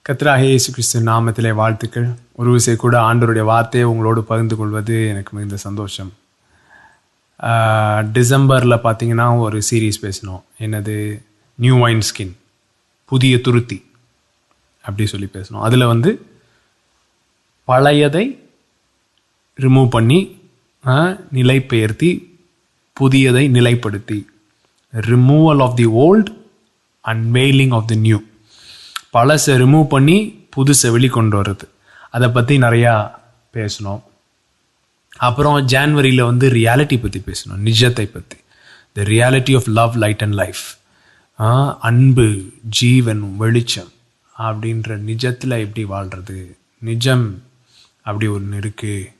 கர்த்தராகிய இயேசு கிறிஸ்து நாமத்திலே வாழ்த்துக்கள். ஒரு விசை கூட ஆண்டவருடைய வார்த்தையை உங்களோடு பகிர்ந்து கொள்வது எனக்கு மிகுந்த சந்தோஷம். டிசம்பரில் பார்த்தீங்கன்னா ஒரு சீரீஸ் பேசினோம். என்னது? நியூ வைன் ஸ்கின், புதிய துருத்தி அப்படி சொல்லி பேசினோம். அதில் வந்து பழையதை ரிமூவ் பண்ணி நிலைப்பெயர்த்தி புதியதை நிலைப்படுத்தி, removal of the old, unveiling of the new. பழசை ரிமூவ் பண்ணி புதுசை வெளிக்கொண்டு வர்றது, அதை பற்றி நிறையா பேசணும். அப்புறம் ஜான்வரியில் வந்து ரியாலிட்டி பற்றி பேசணும், நிஜத்தை பற்றி. The reality of love, light and life. அன்பு, ஜீவன், வெளிச்சம் அப்படின்ற நிஜத்தில் எப்படி வாழ்கிறது. நிஜம் அப்படி ஒன்று இருக்குது.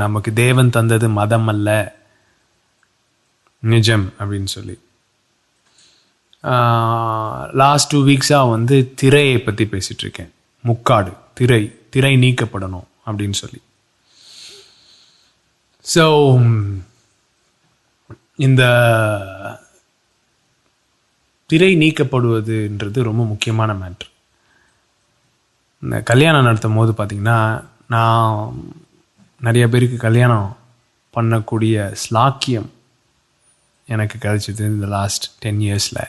நமக்கு தேவன் தந்தது மதம் அல்ல, நிஜம் அப்படின்னு சொல்லி. லாஸ்ட் 2 வீக்ஸாக வந்து திரையை பற்றி பேசிகிட்ருக்கேன். முக்காடு, திரை நீக்கப்படணும் அப்படின்னு சொல்லி. ஸோ இந்த திரை நீக்கப்படுவதுன்றது ரொம்ப முக்கியமான மேட்ரு. இந்த கல்யாணம் நடத்தும் போது பார்த்திங்கன்னா, நான் நிறைய பேருக்கு கல்யாணம் பண்ணக்கூடிய ஸ்லாக்கியம் எனக்கு கிடைச்சிது இந்த லாஸ்ட் 10 இயர்ஸில்.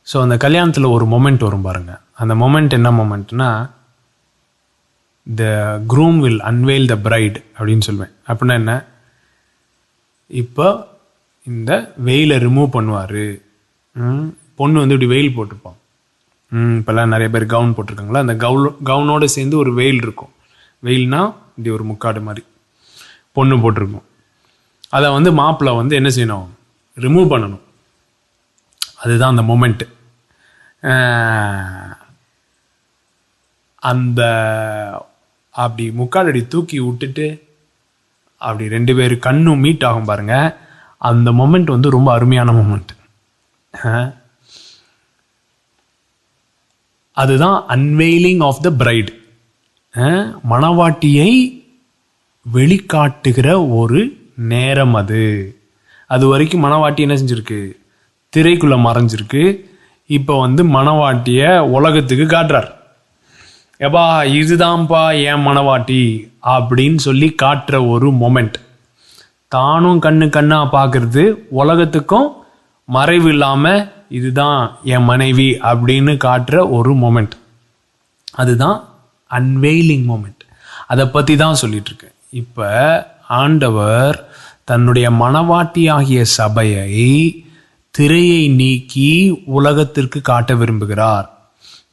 ஸோ அந்த கல்யாணத்தில் ஒரு மொமெண்ட் வரும் பாருங்க. அந்த மொமெண்ட் என்ன மொமெண்ட்னா, the groom will unveil the bride அப்படின்னு சொல்லுவேன். அப்படின்னா என்ன? இப்போ இந்த வெயிலை ரிமூவ் பண்ணுவார். பொண்ணு வந்து இப்படி வெயில் போட்டிருப்பான். இப்போல்லாம் நிறைய பேர் கவுன் போட்டிருக்காங்களா, அந்த கவுனோடு சேர்ந்து ஒரு வெயில் இருக்கும். வெயில்னா இப்படி ஒரு முக்காடு மாதிரி பொண்ணு போட்டிருக்கும். அதை வந்து மாப்பிள்ளை வந்து என்ன செய்யணும்? ரிமூவ் பண்ணணும். அதுதான் அந்த மொமெண்ட்டு. அந்த அப்படி முக்காலடி தூக்கி விட்டுட்டு அப்படி 2 பேர் கண்ணும் மீட் ஆகும் பாருங்க. அந்த மொமெண்ட் வந்து ரொம்ப அருமையான மொமெண்ட். அதுதான் அன்வெயிலிங் ஆஃப் த பிரைட். மணவாட்டியை வெளிக்காட்டுகிற ஒரு நேரம் அது. அது வரைக்கும் மணவாட்டி என்ன செஞ்சிருக்கு? திரைக்குள்ள மறைஞ்சிருக்கு. இப்போ வந்து மணவாட்டிய உலகத்துக்கு காட்டுறார். எப்பா இதுதான்ப்பா என் மணவாட்டி அப்படின்னு சொல்லி காட்டுற ஒரு மொமெண்ட். தானும் கண்ணா பார்க்கறது, உலகத்துக்கும் மறைவு இல்லாமல் இதுதான் என் மனைவி அப்படின்னு காட்டுற ஒரு மொமெண்ட். அதுதான் அன்வெயிலிங் மொமெண்ட். அதை பற்றி தான் சொல்லிட்டு இருக்கேன். இப்போ ஆண்டவர் தன்னுடைய மணவாட்டியாகிய சபையை திரையை நீக்கி உலகத்திற்கு காட்ட விரும்புகிறார்.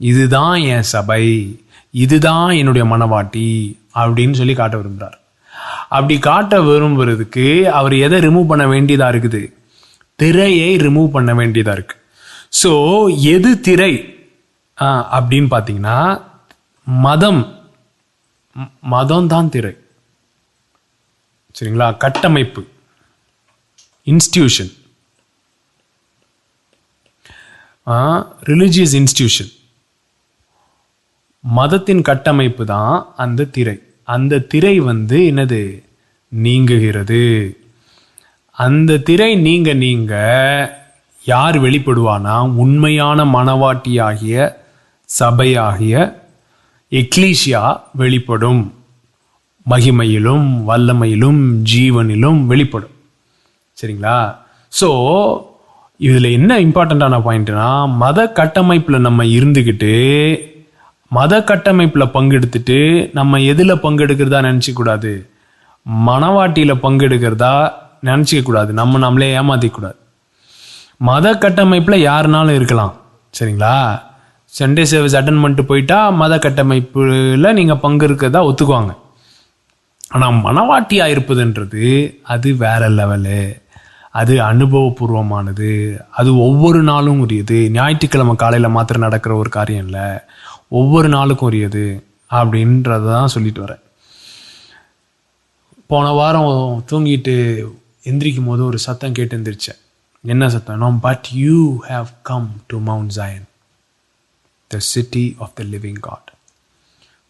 இதுதான் என் சபை, இதுதான் என்னுடைய மணவாட்டி அப்படின்னு சொல்லி காட்ட விரும்புகிறார். அப்படி காட்ட விரும்புறதுக்கு அவர் எதை ரிமூவ் பண்ண வேண்டியதாக இருக்குது? திரையை ரிமூவ் பண்ண வேண்டியதாக இருக்கு. ஸோ எது திரை அப்படின்னு பார்த்தீங்கன்னா, மதம் தான் திரை. சரிங்களா? கட்டமைப்பு, இன்ஸ்டிடியூஷன், ரிலிஜியஸ் இன்ஸ்டிடியூஷன், மதத்தின் கட்டமைப்பு தான் அந்த திரை. அந்த திரை வந்து என்னது? நீங்குகிறது. அந்த திரை நீங்க யார் வெளிப்படுவானா? உண்மையான மணவாட்டியாகிய சபையாகிய எக்லீசியா வெளிப்படும். மகிமையிலும் வல்லமையிலும் ஜீவனிலும் வெளிப்படும். சரிங்களா? ஸோ இதில் என்ன இம்பார்ட்டண்ட்டான பாயிண்ட்னா, மத கட்டமைப்பில் நம்ம இருந்துக்கிட்டு, மத கட்டமைப்பில் பங்கெடுத்துட்டு நம்ம எதில் பங்கெடுக்கிறதா நினச்சிக்கூடாது, மணவாட்டியில் பங்கெடுக்கிறதா நினச்சிக்கக்கூடாது. நம்மளே ஏமாற்றிக்கூடாது. மத கட்டமைப்பில் யாருனாலும் இருக்கலாம். சரிங்களா? சண்டே சர்வீஸ் அட்டன் பண்ணிட்டு போயிட்டா மத கட்டமைப்பில் நீங்கள் பங்கு இருக்கிறதா ஒத்துக்குவாங்க. ஆனால் மணவாட்டியாக இருப்பதுன்றது அது வேற லெவலு. அது அனுபவபூர்வமானது. அது ஒவ்வொரு நாளும் உரியது. ஞாயிற்றுக்கிழமை காலையில் மாத்திரம் நடக்கிற ஒரு காரியம் இல்லை, ஒவ்வொரு நாளுக்கும் உரியது அப்படின்றத தான் சொல்லிட்டு வரேன். போன வாரம் தூங்கிட்டு எந்திரிக்கும் போது ஒரு சத்தம் கேட்டு எந்திரிச்சேன். என்ன சத்தம்னா, but you have come to mount Zion, the city of the living God.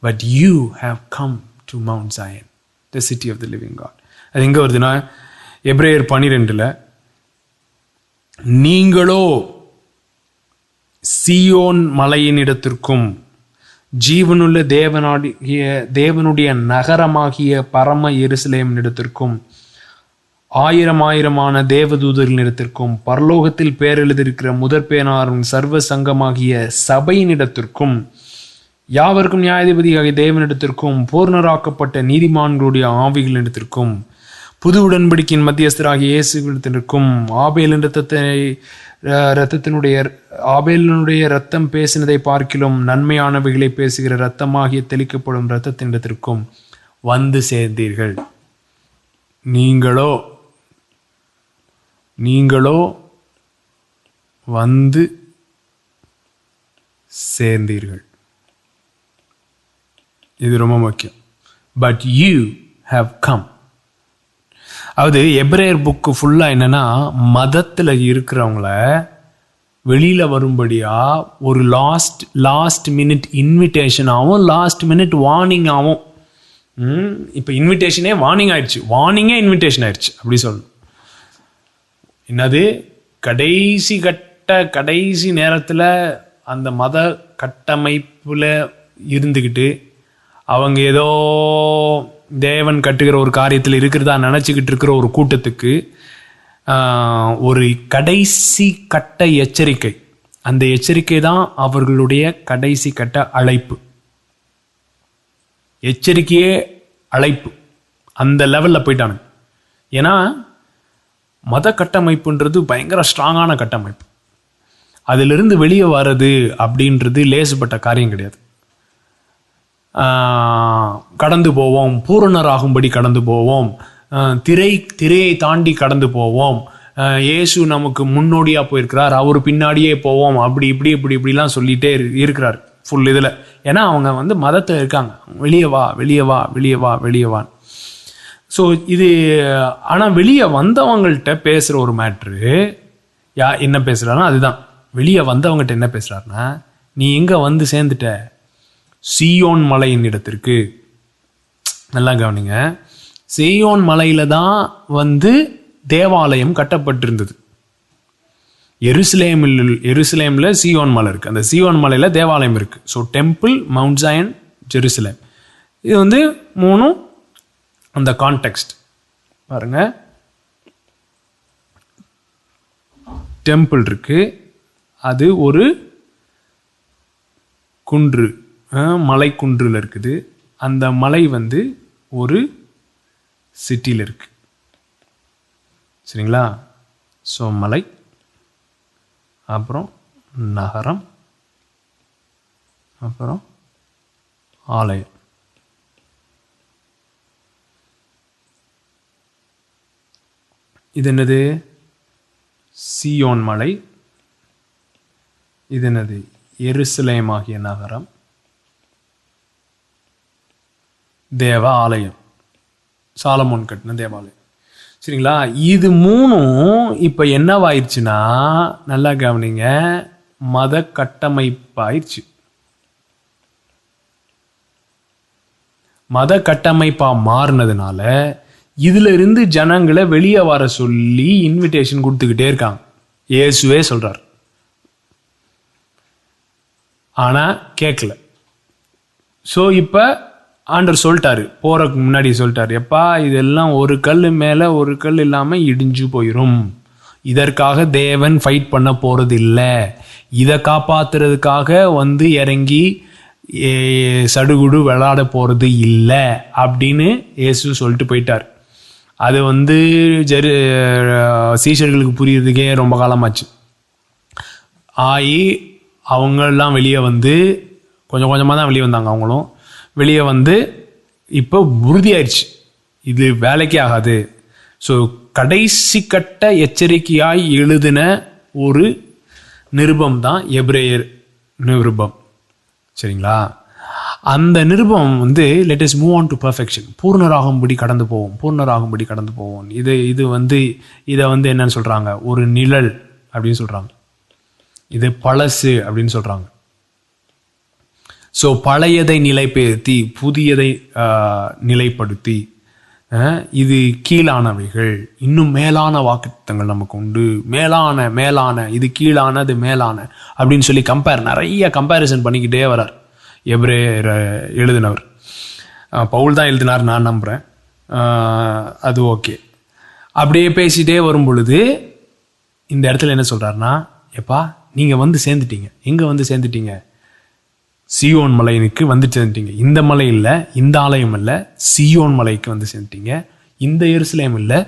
But you have come to mount Zion, the city of the living God. அது எங்கே வருதுன்னா, எபிரேயர் 12 நீங்களோ சீயோன் மலையின் இடத்திற்கும் ஜீவனுள்ள தேவனுடைய நகரமாகிய பரம எருசலேம் இடத்திற்கும் ஆயிரமான தேவதூதர்களின் இடத்திற்கும் பரலோகத்தில் பேரெழுதிருக்கிற முதற்பேனாரும் சர்வ சங்கமாகிய சபையின் இடத்திற்கும் யாவருக்கும் நியாயாதிபதியாகிய தேவனிடத்திற்கும் பூர்ணராக்கப்பட்ட நீதிமான்களுடைய ஆவிகளிடத்திற்கும் புது உடன்படிக்கையின் மத்தியஸ்தராகிய இயேசுவிடத்திற்கும் ஆபேலினுடைய இரத்தம் பேசினதை பார்க்கிலும் நன்மையானவைகளை பேசுகிற இரத்தமாகிய தெளிக்கப்படும் இரத்தத்தினிடத்திற்கும் வந்து சேர்ந்தீர்கள். நீங்களோ வந்து சேர்ந்தீர்கள். இது ரொம்ப முக்கியம். But you have come. அதாவது எபிரேயர் புக்கு ஃபுல்லா என்னன்னா, மதத்துல இருக்கிறவங்கள வெளியில வரும்படியா ஒரு லாஸ்ட் மினிட் இன்விடேஷன் ஆகும், லாஸ்ட் மினிட் வார்னிங் ஆகும். இப்ப இன்விடேஷனே வார்னிங் ஆயிடுச்சு, வார்னிங்கே இன்விடேஷன் ஆயிடுச்சு அப்படி சொல்லணும். என்னது, கடைசி நேரத்துல அந்த மத கட்டமைப்புல இருந்துக்கிட்டு அவங்க ஏதோ தேவன் கட்டுகிற ஒரு காரியத்தில் இருக்கிறதா நினச்சிக்கிட்டு இருக்கிற ஒரு கூட்டத்துக்கு ஒரு கடைசி கட்ட எச்சரிக்கை. அந்த எச்சரிக்கை தான் அவர்களுடைய கடைசி கட்ட அழைப்பு. எச்சரிக்கையே அழைப்பு, அந்த லெவலில் போயிட்டானுங்க. ஏன்னா மத கட்டமைப்புன்றது பயங்கர ஸ்ட்ராங்கான கட்டமைப்பு. அதிலிருந்து வெளியே வர்றது அப்படின்றது லேசுப்பட்ட காரியம் கிடையாது. கடந்து போவோம், பூரணராகும்படி கடந்து போவோம், திரையை தாண்டி கடந்து போவோம், இயேசு நமக்கு முன்னோடியா போயிருக்கிறார், அவரு பின்னாடியே போவோம், அப்படி இப்படிலாம் சொல்லிட்டே இருக்கிறார் ஃபுல் இதில். ஏன்னா அவங்க வந்து மதத்தில் இருக்காங்க, வெளியே வா. ஸோ இது ஆனால் வெளியே வந்தவங்கள்ட்ட பேசுகிற ஒரு மேட்ரு என்ன பேசுகிறாருன்னா, அதுதான் வெளியே வந்தவங்ககிட்ட என்ன பேசுகிறாருன்னா, நீ எங்கே வந்து சேர்ந்துட்ட? சீயோன் மலையின் இடத்திற்கு. நல்லா கவனிங்க, சீயோன் மலையில தான் வந்து தேவாலயம் கட்டப்பட்டிருந்தது. எருசலேம்ல சீயோன் மலை இருக்கு, அந்த சீயோன் மலையில தேவாலயம் இருக்கு. ஸோ டெம்பிள், மவுண்ட் ஜாயன், ஜெருசலேம், இது வந்து மூணும் அந்த கான்டெக்ஸ்ட் பாருங்க. டெம்பிள் இருக்கு, அது ஒரு குன்று, மலை குன்றில் இருக்குது. அந்த மலை வந்து ஒரு சிட்டியில் இருக்கு. சரிங்களா? ஸோ மலை, அப்புறம் நகரம், அப்புறம் ஆலயம். இது என்னது? சீயோன் மலை. இது என்னது? எருசலேம் ஆகிய நகரம். தேவ ஆலயம், சாலமோன் கட்டின தேவாலயம். சரிங்களா? இது மூணும் இப்ப என்னவாயிருச்சுன்னா, நல்லா கவனிங்க, மத கட்டமைப்பாயிருச்சு. மத கட்டமைப்பா மாறினதுனால இதுல இருந்து ஜனங்களை வெளியே வர சொல்லி இன்விடேஷன் கொடுத்துக்கிட்டே இருக்காங்க. இயேசுவே சொல்றார், ஆனா கேட்கல. ஸோ இப்ப ஆண்டவர் சொல்லிட்டாரு, போறதுக்கு முன்னாடி சொல்லிட்டாரு, எப்பா இதெல்லாம் ஒரு கல் மேல ஒரு கல் இல்லாம இடிஞ்சு போயிரும். இதற்காக தேவன் ஃபைட் பண்ண போறது இல்லை. இதை காப்பாத்துறதுக்காக வந்து இறங்கி சடுகுடு விளையாட போறது இல்லை அப்படின்னு இயேசு சொல்லிட்டு போயிட்டார். அது வந்து சீஷர்களுக்கு புரியறதுக்கே ரொம்ப காலமாச்சு. அவங்கெல்லாம் வெளியே வந்து கொஞ்சம் கொஞ்சமாக தான் வெளியே வந்தாங்க. அவங்களும் வெளியே வந்து இப்போ உறுதியாயிடுச்சு, இது வேலைக்கே ஆகாது. ஸோ கடைசி கட்ட எச்சரிக்கையாய் எழுதின ஒரு நிருபம் தான் எபிரேயர் நிருபம். சரிங்களா? அந்த நிருபம் வந்து let us move on to perfection, பூர்ணராகும்படி கடந்து போவோம். இது வந்து இதை வந்து என்னன்னு சொல்றாங்க, ஒரு நிழல் அப்படின்னு சொல்றாங்க. இது பழசு அப்படின்னு சொல்றாங்க. ஸோ பழையதை நிலைப்படுத்தி புதியதை நிலைப்படுத்தி இது கீழானவைகள், இன்னும் மேலான வாக்குத்தத்தங்கள் நமக்கு உண்டு, மேலான இது கீழான அது மேலான அப்படின்னு சொல்லி நிறைய கம்பேரிசன் பண்ணிக்கிட்டே வரார் எபிரேயர் எழுதினவர். பவுல் தான் எழுதினார் நான் நம்புகிறேன். அது ஓகே. அப்படியே பேசிகிட்டே வரும் பொழுது இந்த இடத்துல என்ன சொல்கிறாருன்னா, எப்பா நீங்கள் வந்து சேர்ந்துட்டீங்க. எங்கே வந்து சேர்ந்துட்டீங்க? சியோன் மலைக்கு வந்து சேர்ந்துட்டீங்க. இந்த மலை இல்லை, இந்த ஆலயம் இல்லை, சியோன் மலைக்கு வந்து சேர்ந்துட்டீங்க. இந்த எருசலேம் இல்லை,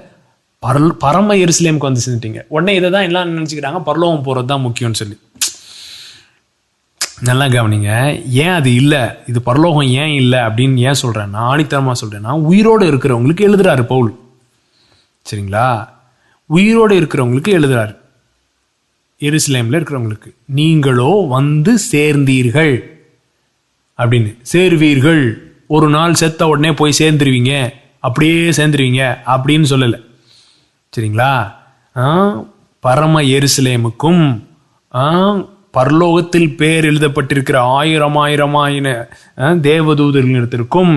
பரம எருசலேமுக்கு வந்து சேர்ந்துட்டீங்க. உடனே இதை தான் எல்லாம் நினச்சிக்கிறாங்க பரலோகம் போகிறது தான் முக்கியம்னு சொல்லி. நல்லா கவனிங்க, ஏன் அது இல்லை, இது பரலோகம் ஏன் இல்லை அப்படின்னு ஏன் சொல்கிறேன்னா, ஆணித்தரமாக சொல்கிறேன்னா, உயிரோடு இருக்கிறவங்களுக்கு எழுதுறாரு பவுல். சரிங்களா? உயிரோடு இருக்கிறவங்களுக்கு எழுதுறாரு, எருசலேமில் இருக்கிறவங்களுக்கு. நீங்களோ வந்து சேர்ந்தீர்கள் அப்படின்னு. சேர்வீர்கள், ஒரு நாள் செத்த உடனே போய் சேர்ந்துருவீங்க, அப்படியே சேர்ந்துருவீங்க அப்படின்னு சொல்லலை. சரிங்களா? பரம எருசலேமுக்கும் பரலோகத்தில் பேர் எழுதப்பட்டிருக்கிற ஆயிரமாயிரமாயின தேவதூதர்களிடத்திற்கும்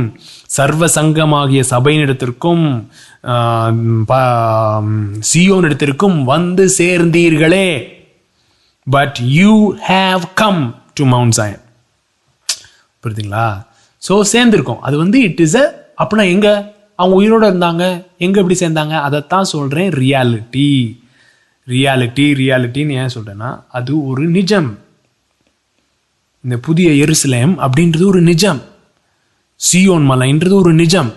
சர்வ சங்கமாகிய சபையினிடத்திற்கும் சியோனிடத்திற்கும் வந்து சேர்ந்தீர்களே. But you have come to mount Zion. புரியுதுங்களா? ஸோ சேர்ந்துருக்கோம். அது வந்து இட் இஸ் அப்படின்னா எங்க அவங்க உயிரோடு இருந்தாங்க, எங்க எப்படி சேர்ந்தாங்க, அதைத்தான் சொல்றேன். ரியாலிட்டின்னு ஏன் சொல்றேன்னா, அது ஒரு நிஜம். இந்த புதிய எருசலேம் அப்படின்றது ஒரு நிஜம். சியோன் மலைன்றது ஒரு நிஜம்.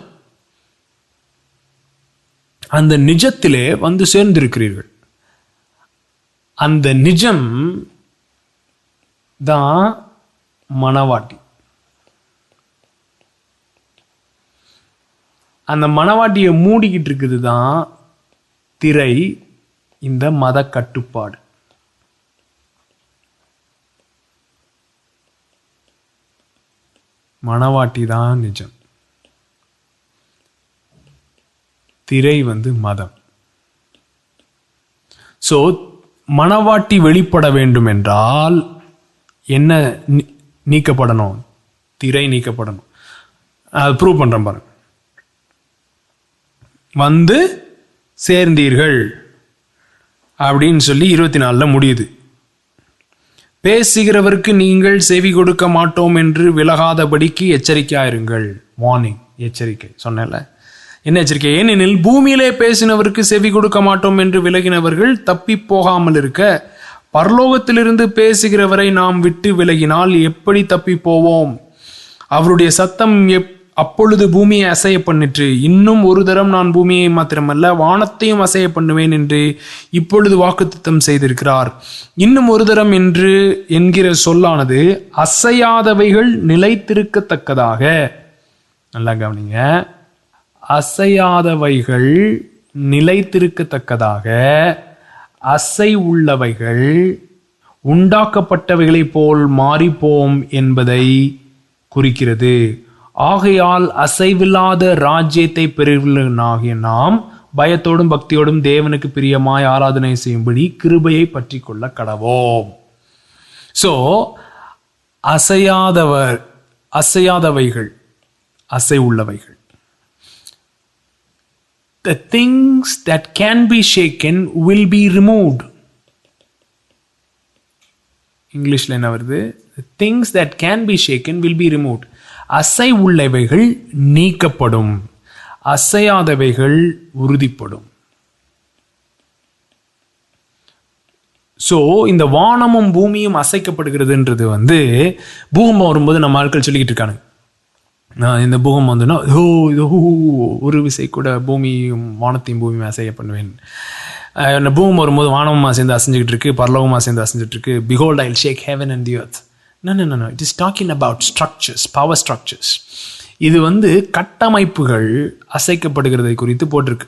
அந்த நிஜத்திலே வந்து சேர்ந்திருக்கிறீர்கள். அந்த நிஜம் தான் மணவாட்டி. அந்த மணவாட்டியை மூடிக்கிட்டு இருக்குது தான் திரை, இந்த மத கட்டுப்பாடு. மணவாட்டி தான் நிஜம், திரை வந்து மதம். ஸோ மணவாட்டி வெளிப்பட வேண்டும் என்றால் என்ன நீக்கப்படணும்? திரை நீக்கப்படணும். அது ப்ரூவ் பண்றேன் பாருங்க. வந்து சேர்ந்தீர்கள் அப்படின்னு சொல்லி 24 முடியுது. பேசுகிறவருக்கு நீங்கள் செவி கொடுக்க மாட்டோம் என்று விலகாதபடிக்கு எச்சரிக்கையாயிருங்கள். வார்னிங், எச்சரிக்கை சொன்னேன்ல. என்ன எச்சரிக்கை? ஏனெனில் பூமியிலே பேசினவருக்கு செவி கொடுக்க மாட்டோம் என்று விலகினவர்கள் தப்பி போகாமல் இருக்க, பரலோகத்திலிருந்து பேசுகிறவரை நாம் விட்டு விலகினால் எப்படி தப்பி போவோம்? அவருடைய சத்தம் அப்பொழுது பூமியை அசைய பண்ணிற்று. இன்னும் ஒரு தரம் நான் பூமியை மாத்திரமல்ல வானத்தையும் அசைய பண்ணுவேன் என்று இப்பொழுது வாக்குத்தத்தம் செய்திருக்கிறார். இன்னும் ஒரு தரம் என்று என்கிற சொல்லானது அசையாதவைகள் நிலைத்திருக்கத்தக்கதாக. நல்லா கவனிங்க, அசையாதவைகள் நிலைத்திருக்கத்தக்கதாக, அசை உள்ளவைகள் உண்டாக்கப்பட்டவைகளைப் போல் மாறிப்போம் என்பதை குறிக்கிறது. ஆகையால் அசைவில்லாத ராஜ்யத்தை பெறுவனாகிய நாம் பயத்தோடும் பக்தியோடும் தேவனுக்கு பிரியமாய் ஆராதனை செய்யும்படி கிருபையை பற்றி கொள்ள கடவோம். சோ அசையாதவைகள், அசை உள்ளவைகள். The things that can be shaken will be removed. இங்கிலீஷ்ல என்ன வருது? The things that can be shaken will be removed. அசை உள்ளவைகள் நீக்கப்படும், அசையாதவைகள் உறுதிப்படும். ஸோ இந்த வானமும் பூமியும் அசைக்கப்படுகிறதுன்றது வந்து பூகம்பம் வரும்போது நம்ம ஆட்கள் சொல்லிக்கிட்டு இருக்காங்க, இந்த பூகம்பம் வந்துன்னா ஒரு விசை கூட பூமியும் வானத்தையும் பூமியும் அசைய பண்ணுவேன். பூகம்பம் வரும்போது வானமும் சேர்ந்து அசைஞ்சுக்கிட்டு இருக்கு, பரலோகமா சேர்ந்து அசைஞ்சிட்டு இருக்கு. Behold, I'll shake heaven and the earth. No. It is talking about structures, power structures. இது வந்து கட்டமைப்புகள் அசைக்கப்படுகிறதை குறித்து போட்டிருக்கு.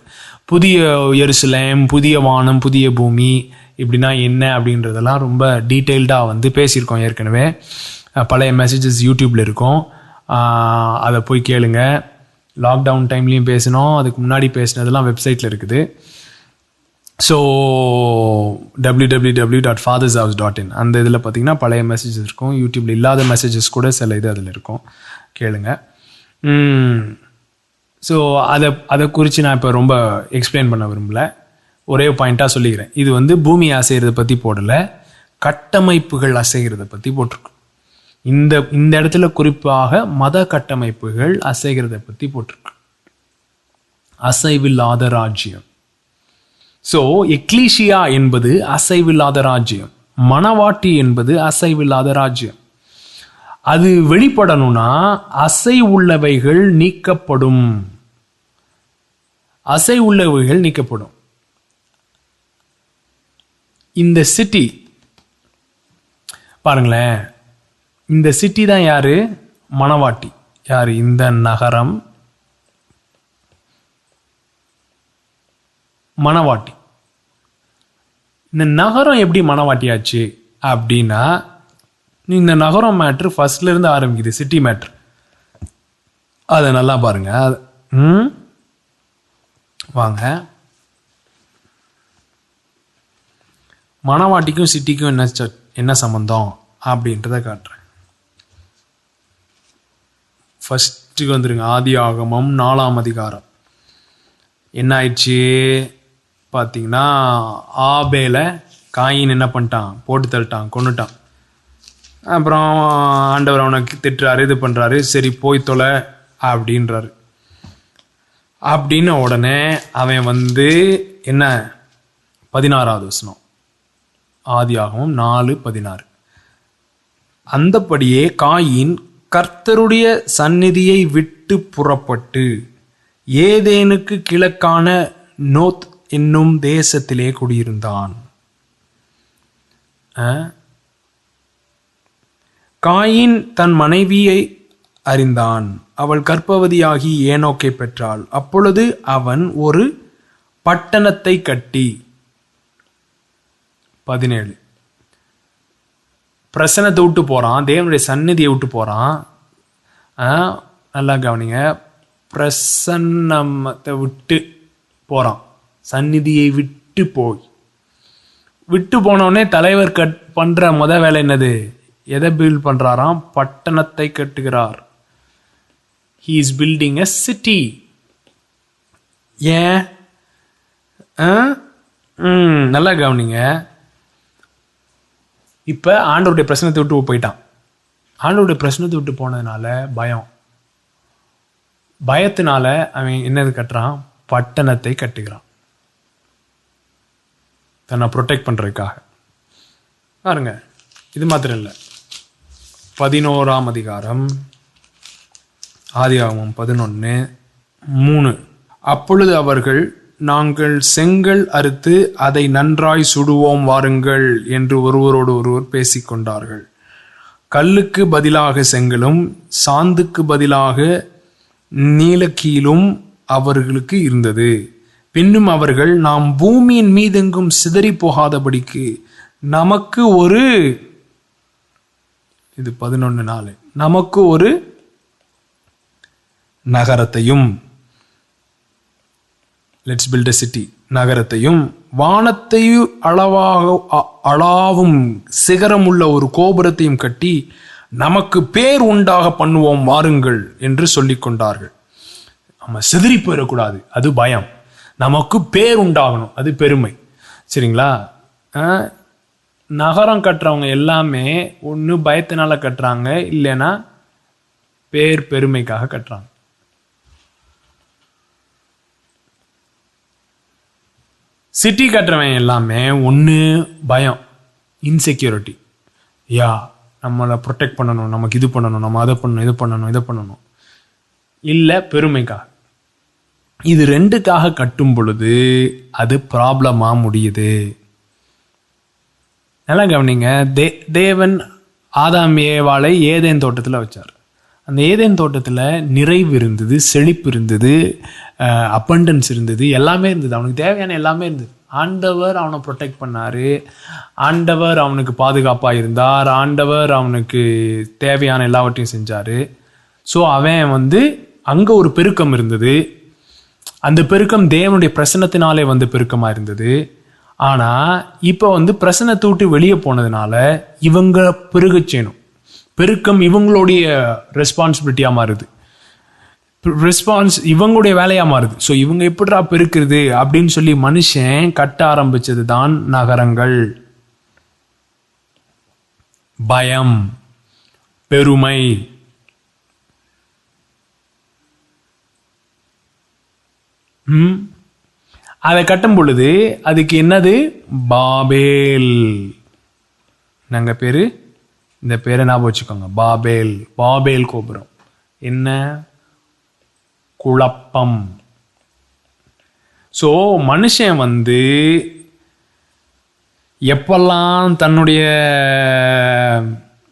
புதிய எருசலேம், புதிய வானம், புதிய பூமி இப்படின்னா என்ன அப்படின்றதெல்லாம் ரொம்ப டீட்டெயில்டாக வந்து பேசியிருக்கோம் ஏற்கனவே. பழைய மெசேஜஸ் யூடியூப்ல இருக்கும், அதை போய் கேளுங்க. லாக்டவுன் டைம்லையும் பேசினோம், அதுக்கு முன்னாடி பேசினதெல்லாம் வெப்சைட்டில் இருக்குது. ஸோ www.fathershouse.in அந்த இதில் பார்த்தீங்கன்னா பழைய மெசேஜஸ் இருக்கும். யூடியூப்ல இல்லாத மெசேஜஸ் கூட சில இது அதில் இருக்கும், கேளுங்க. ஸோ அதை குறித்து நான் இப்போ ரொம்ப எக்ஸ்பிளைன் பண்ண விரும்பல, ஒரே பாயிண்ட்டாக சொல்லிக்கிறேன். இது வந்து பூமி அசைகிறத பற்றி போடலை, கட்டமைப்புகள் அசைகிறத பற்றி போட்டிருக்கு. இந்த இடத்துல குறிப்பாக மத கட்டமைப்புகள் அசைகிறத பற்றி போட்டிருக்கு. அசைவில்லாத ராஜ்யம். ஸோ எக்லீஷியா என்பது அசைவில்லாத ராஜ்யம், மணவாட்டி என்பது அசைவில்லாத ராஜ்யம். அது வெளிப்படணும்னா அசை உள்ளவைகள் நீக்கப்படும். அசை உள்ளவைகள் நீக்கப்படும். இந்த சிட்டி பாருங்களேன், இந்த சிட்டி தான் யாரு? மணவாட்டி. யாரு? இந்த நகரம் மணவாட்டி. இந்த நகரம் எப்படி மணவாட்டியாச்சு அப்படின்னா, இந்த நகரம் மேட்ரு ஃபர்ஸ்ட்ல இருந்து ஆரம்பிக்குது, சிட்டி மேட்ரு. அதை நல்லா பாருங்க. வாங்க, மணவாட்டிக்கும் சிட்டிக்கும் என்ன சம்பந்தம் அப்படின்றத காட்டுறேன். ஃபர்ஸ்ட்டுக்கு வந்துருங்க, ஆதியாகமம் 4ஆம் அதிகாரம். என்ன ஆயிடுச்சு பார்த்தீங்கன்னா, ஆபேல காயின் என்ன பண்ணிட்டான்? போட்டு தள்ளிட்டான், கொன்னுட்டான். அப்புறம் ஆண்டவர் அவனுக்கு திட்டுறாரு, இது பண்ணுறாரு, சரி போய் தொலை அப்படின்றாரு. அப்படின்ன உடனே அவன் வந்து என்ன, 16வது வசனம், ஆதியாகமம் 4:16. அந்தபடியே காயின் கர்த்தருடைய சந்நிதியை விட்டு புறப்பட்டு ஏதேனுக்கு கிழக்கான நோத் என்னும் தேசத்திலே குடியிருந்தான். காயின் தன் மனைவியை அறிந்தான், அவள் கர்ப்பவதியாகி ஏனோக்கை பெற்றாள். அப்பொழுது அவன் ஒரு பட்டணத்தை கட்டி, 17, பிரசனத்தை விட்டு போறான், தேவனுடைய சந்நிதியை விட்டு போறான். நல்லா கவனிங்க, பிரசன்னத்தை விட்டு போறான், சந்நிதியை விட்டு போனோடனே தலைவர் பண்ற முத வேலை என்னது? எதை பில்ட் பண்றாராம்? பட்டணத்தை கட்டுகிறார். He is building a city. ஏன்? நல்லா கவனிங்க. இப்ப ஆண்டவருடைய பிரச்சனத்தை விட்டு போயிட்டான். ஆண்டவருடைய பிரச்சனத்தை விட்டு போனதுனால பயத்தினால அவன் என்னது கட்டுறான்? பட்டணத்தை கட்டுகிறான், தன்னை ப்ரொடெக்ட் பண்றதுக்காக. பாருங்க, இது மாத்திரம் இல்லை, 11ஆம் அதிகாரம், ஆதியாகமம் 11:3. அப்பொழுது அவர்கள், நாங்கள் செங்கல் அறுத்து அதை நன்றாய் சுடுவோம் வாருங்கள் என்று ஒருவரோடு ஒருவர் பேசிக்கொண்டார்கள். கல்லுக்கு பதிலாக செங்கலும் சாந்துக்கு பதிலாக நீலக்கீலும் அவர்களுக்கு இருந்தது. பின்னும் அவர்கள், நாம் பூமியின் மீதெங்கும் சிதறி போகாதபடிக்கு நமக்கு ஒரு, இது 11:4, நமக்கு ஒரு நகரத்தையும், லெட்ஸ் பில்ட் எ சிட்டி, நகரத்தையும் வானத்தையும் அளவும் சிகரமுள்ள ஒரு கோபுரத்தையும் கட்டி நமக்கு பேர் உண்டாக பண்ணுவோம் வாருங்கள் என்று சொல்லிக் கொண்டார்கள். நம்ம சிதறி போயிடக்கூடாது, அது பயம். நமக்கு பேர் உண்டாகணும், அது பெருமை. சரிங்களா? நகரம் கட்டுறவங்க எல்லாமே ஒன்று பயத்தினால கட்டுறாங்க, இல்லைன்னா பெருமைக்காக கட்டுறாங்க. சிட்டி கட்டுறவன் எல்லாமே ஒன்று பயம், இன்செக்யூரிட்டி, நம்மளை ப்ரொடெக்ட் பண்ணணும், நமக்கு இது பண்ணணும், நம்ம அதை பண்ணணும், இதை பண்ணணும், இல்லை பெருமைக்காக. இது ரெண்டுக்காக கட்டும் பொழுது அது ப்ராப்ளமா முடியுது. நல்லா கவனிங்க, தேவன் ஆதாம் ஏவாளை ஏதேன் தோட்டத்தில் வச்சார். அந்த ஏதேன் தோட்டத்தில் நிறைவு இருந்தது, செழிப்பு இருந்தது, அபண்டன்ஸ் இருந்தது, எல்லாமே இருந்தது. அவனுக்கு தேவையான எல்லாமே இருந்தது. ஆண்டவர் அவனை ப்ரொடெக்ட் பண்ணாரு, ஆண்டவர் அவனுக்கு பாதுகாப்பாக இருந்தார், ஆண்டவர் அவனுக்கு தேவையான எல்லாவற்றையும் செஞ்சார். ஸோ அவன் அங்கே ஒரு பெருக்கம் இருந்தது. அந்த பெருக்கம் தேவனுடைய பிரசன்னத்தினாலே பெருக்கமாக இருந்தது. ஆனால் இப்போ பிரசன்னத்தை விட்டு வெளியே போனதுனால இவங்க பெருக செய்யணும். பெருக்கம் இவங்களுடைய ரெஸ்பான்சிபிலிட்டியாக மாறுது. ரெஸ்பான்ஸ் இவங்களுடைய வேலையா மாறுது. ஸோ இவங்க எப்படிடா பெருக்கிறது அப்படின்னு சொல்லி மனுஷன் கட்ட ஆரம்பிச்சது தான் நகரங்கள். பயம், பெருமை, அதை கட்டும் பொழுது அதுக்கு என்னது? பாபேல். நாங்க பேரு, இந்த பேரை ஞாபகம் வச்சுக்கோங்க, பாபேல். பாபேல் கோபுரம் என்ன? குழப்பம். ஸோ மனுஷன் வந்து எப்பெல்லாம் தன்னுடைய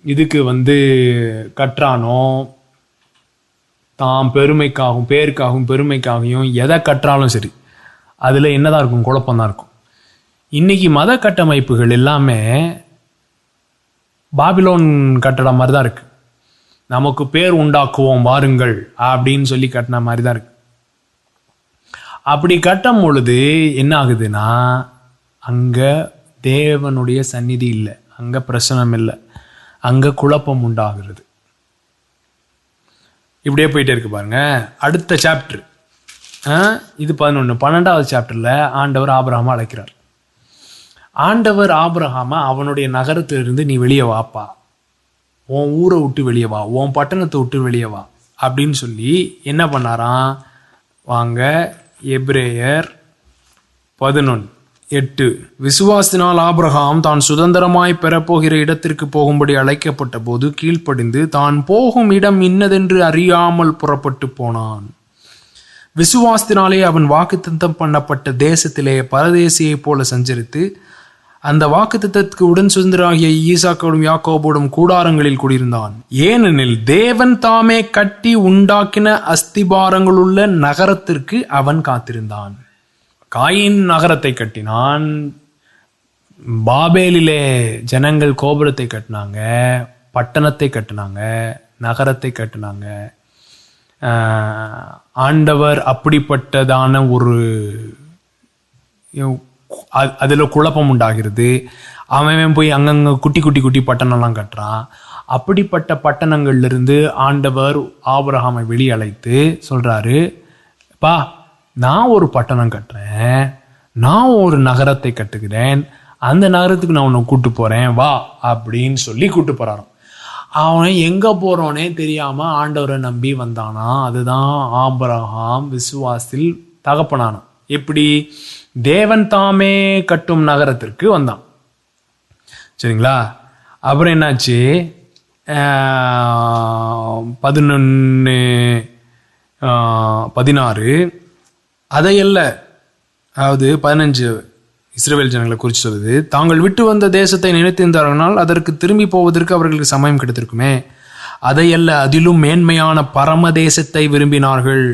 இதுக்கு வந்து கட்டுறானோ, தான் பெருமைக்காகவும் பேருக்காகவும் பெருமைக்காகவும் எதை கட்டுறாலும் சரி, அதில் என்னதான் இருக்கும்? குழப்பம்தான் இருக்கும். இன்னைக்கு மத கட்டமைப்புகள் எல்லாமே பாபிலோன் கட்டடம் மாதிரி தான் இருக்கு. நமக்கு பேர் உண்டாக்குவோம் வாருங்கள் அப்படின்னு சொல்லி கட்டின மாதிரி தான் இருக்கு. அப்படி கட்டும் பொழுது என்ன ஆகுதுன்னா, அங்க தேவனுடைய சந்நிதி இல்லை, அங்க பிரசனம் இல்லை, அங்க குழப்பம் உண்டாகிறது. இப்படியே போயிட்டே இருக்கு பாருங்க. அடுத்த சாப்டர் இது 11. 12வது சாப்டர்ல ஆண்டவர் ஆபிரகாமை அழைக்கிறார். ஆண்டவர் ஆபிரகாமை அவனுடைய நகரத்திலிருந்து நீ வெளியே வாப்பா, உன் ஊரை விட்டு வெளியே வா, உன் பட்டணத்தை விட்டு வெளியே வா அப்படின்னு சொல்லி என்ன பண்ணாராம்? வாங்க, எபிரேயர் 11:8. விசுவாசத்தினால் ஆபிரகாம் தான் சுதந்திரமாய் பெறப்போகிற இடத்திற்கு போகும்படி அழைக்கப்பட்ட போது கீழ்ப்படிந்து தான் போகும் இடம் இன்னதென்று அறியாமல் புறப்பட்டு போனான். விசுவாசத்தினாலே அவன் வாக்குத்தத்தம் பண்ணப்பட்ட தேசத்திலே பரதேசியைப் போல சஞ்சரித்து அந்த வாக்குத்தத்தத்துக்கு உடன் சுதந்திராகிய ஈசாக்கோடும் யாக்கோபோடும் கூடாரங்களில் குடியிருந்தான். ஏனெனில் தேவன் தாமே கட்டி உண்டாக்கின அஸ்திபாரங்களுள்ள நகரத்திற்கு அவன் காத்திருந்தான். காயின் நகரத்தை கட்டினான், பாபேலிலே ஜனங்கள் கோபுரத்தை கட்டினாங்க, பட்டணத்தை கட்டினாங்க, நகரத்தை கட்டினாங்க. ஆண்டவர் அப்படிப்பட்டதான ஒரு அதில் குழப்பம் உண்டாகிறது. அவன் போய் அங்கங்கே குட்டி குட்டி குட்டி பட்டணம்லாம் கட்டுறான். அப்படிப்பட்ட பட்டணங்கள்லிருந்து ஆண்டவர் ஆபிரகாமை வெளியழைத்து சொல்றாரு, பா நான் ஒரு பட்டணம் கட்டுறேன், நான் ஒரு நகரத்தை கட்டுகிறேன், அந்த நகரத்துக்கு நான் உன்னை கூட்டு போறேன் வா அப்படின்னு சொல்லி கூட்டு போறாராம். அவனை எங்க போறோனே தெரியாம ஆண்டவரை நம்பி வந்தானா. அதுதான் ஆபிரகாம் விசுவாசத்தில் தகப்பனானான். எப்படி? தேவன் தாமே கட்டும் நகரத்திற்கு வந்தான். சரிங்களா? அப்புறம் என்னாச்சு? 11:16 அதையல்ல, அதாவது 15 இஸ்ரவேல் ஜனங்களை குறித்து சொல்லுது. தாங்கள் விட்டு வந்த தேசத்தை நினைத்திருந்தார்கள், அதற்கு திரும்பி போவதற்கு அவர்களுக்கு சமயம் கிடைத்திருக்குமே. அதையல்ல, அதிலும் மேன்மையான பரம தேசத்தை விரும்பினார்கள்.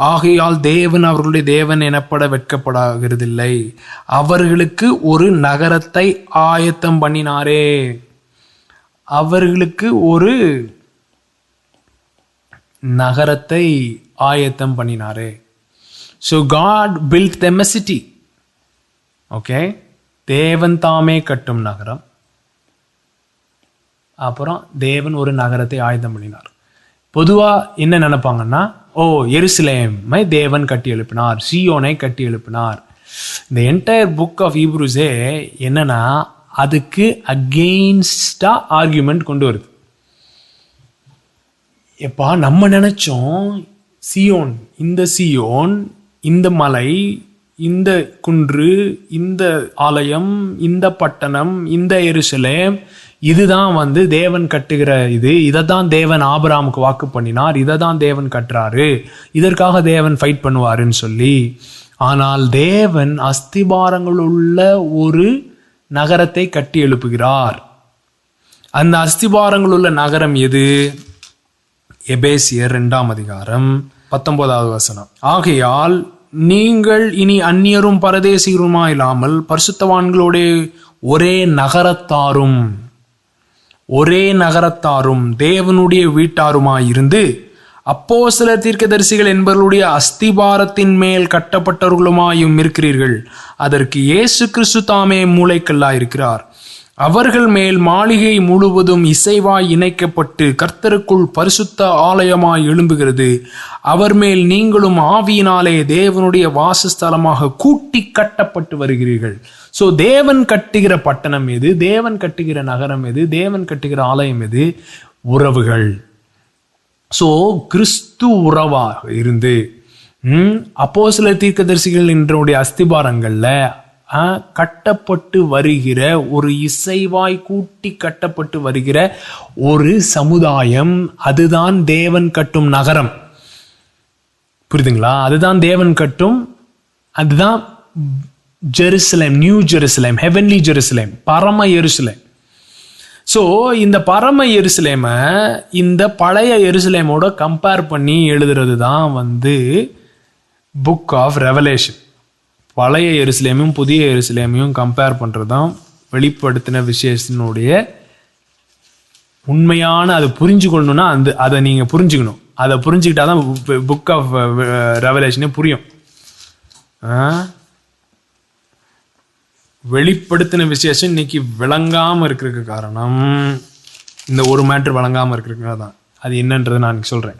ஆகையால் தேவன் அவர்களுடைய தேவன் எனப்பட வெட்கப்படாகிறதில்லை, அவர்களுக்கு ஒரு நகரத்தை ஆயத்தம் பண்ணினாரே. அவர்களுக்கு ஒரு நகரத்தை ஆயத்தம் பண்ணினாரே. So God built them a city. Okay, தேவன் தாமே கட்டும் நகரம். அப்புறம் தேவன் ஒரு நகரத்தை ஆயத்தம் பண்ணினார். பொதுவா என்ன நினைப்பாங்கன்னா, ஓ எருசலேமை தேவன் கட்டி எழுப்பினார், சீயோனை கட்டி எழுப்பினார். இந்த என்டையர் புக் ஆஃப் ஹீப்ரூஸே என்னன்னா அதுக்கு அகெயின்ஸ்டா ஆர்கியூமெண்ட் கொண்டு வருது. எப்பா நம்ம நினைச்சோம் சியோன், இந்த சியோன், இந்த மலை, இந்த குன்று, இந்த ஆலயம், இந்த பட்டணம், இந்த எருசலேம், இதுதான் வந்து தேவன் கட்டுகிற இது, இதை தான் தேவன் ஆபிரகாமுக்கு வாக்கு பண்ணினார், இதை தான் தேவன் கட்டுறாரு, இதற்காக தேவன் ஃபைட் பண்ணுவாருன்னு சொல்லி. ஆனால் தேவன் அஸ்திபாரங்கள் உள்ள ஒரு நகரத்தை கட்டி எழுப்புகிறார். அந்த அஸ்திபாரங்கள் உள்ள நகரம் எது? எபேசியர் 2:19 ஆகையால் நீங்கள் இனி அந்நியரும் பரதேசிகருமாயில்லாமல் பரிசுத்தவான்களோட ஒரே நகரத்தாரும் தேவனுடைய வீட்டாருமாயிருந்து அப்போஸ்தலர் தீர்க்கதரிசிகள் என்பவர்களுடைய அஸ்திபாரத்தின் மேல் கட்டப்பட்டவர்களுமாயும் இருக்கிறீர்கள். அதற்கு இயேசு கிறிஸ்து தாமே மூலைக்கல்லாயிருக்கிறார். அவர்கள் மேல் மாளிகை முழுவதும் இசைவாய் இணைக்கப்பட்டு கர்த்தருக்குள் பரிசுத்த ஆலயமாய் எழும்புகிறது. அவர் மேல் நீங்களும் ஆவியினாலே தேவனுடைய வாசஸ்தலமாக கூட்டி கட்டப்பட்டு வருகிறீர்கள். ஸோ தேவன் கட்டுகிற பட்டணம் எது? தேவன் கட்டுகிற நகரம் எது? தேவன் கட்டுகிற ஆலயம் எது? உறவுகள். ஸோ கிறிஸ்து உறவாக இருந்து அப்போஸ்தலர் தீர்க்கதரிசிகள் என்றுடைய அஸ்திபாரங்கள்ல கட்டப்பட்டு வருகிற ஒரு இசைவாய் கூட்டி கட்டப்பட்டு வருகிற ஒரு சமுதாயம், அதுதான் தேவன் கட்டும் நகரம். புரியுதுங்களா? அதுதான் தேவன் கட்டும், அதுதான் Jerusalem, new Jerusalem, heavenly Jerusalem, பரம எருசலேம். ஸோ இந்த பரம எருசலேமை இந்த பழைய எருசலேமோட கம்பேர் பண்ணி எழுதுறது தான் புக் ஆஃப் ரெவலேஷன். பழைய எருசலேமையும் புதிய எருசலேமையும் கம்பேர் பண்ணுறது தான் வெளிப்படுத்தின விசேஷனுடைய உண்மையான, அதை புரிஞ்சுக்கணும்னா அதை நீங்கள் புரிஞ்சுக்கணும். அதை புரிஞ்சுக்கிட்டா தான் புக் ஆஃப் ரெவலேஷனே புரியும். வெளிப்படுத்தின விசேஷம் இன்னைக்கு விளங்காமல் இருக்கிறதுக்கு காரணம் இந்த ஒரு மேட்ரு விளங்காமல் இருக்கிறதுக்காக தான். அது என்னன்றது நான் சொல்கிறேன்.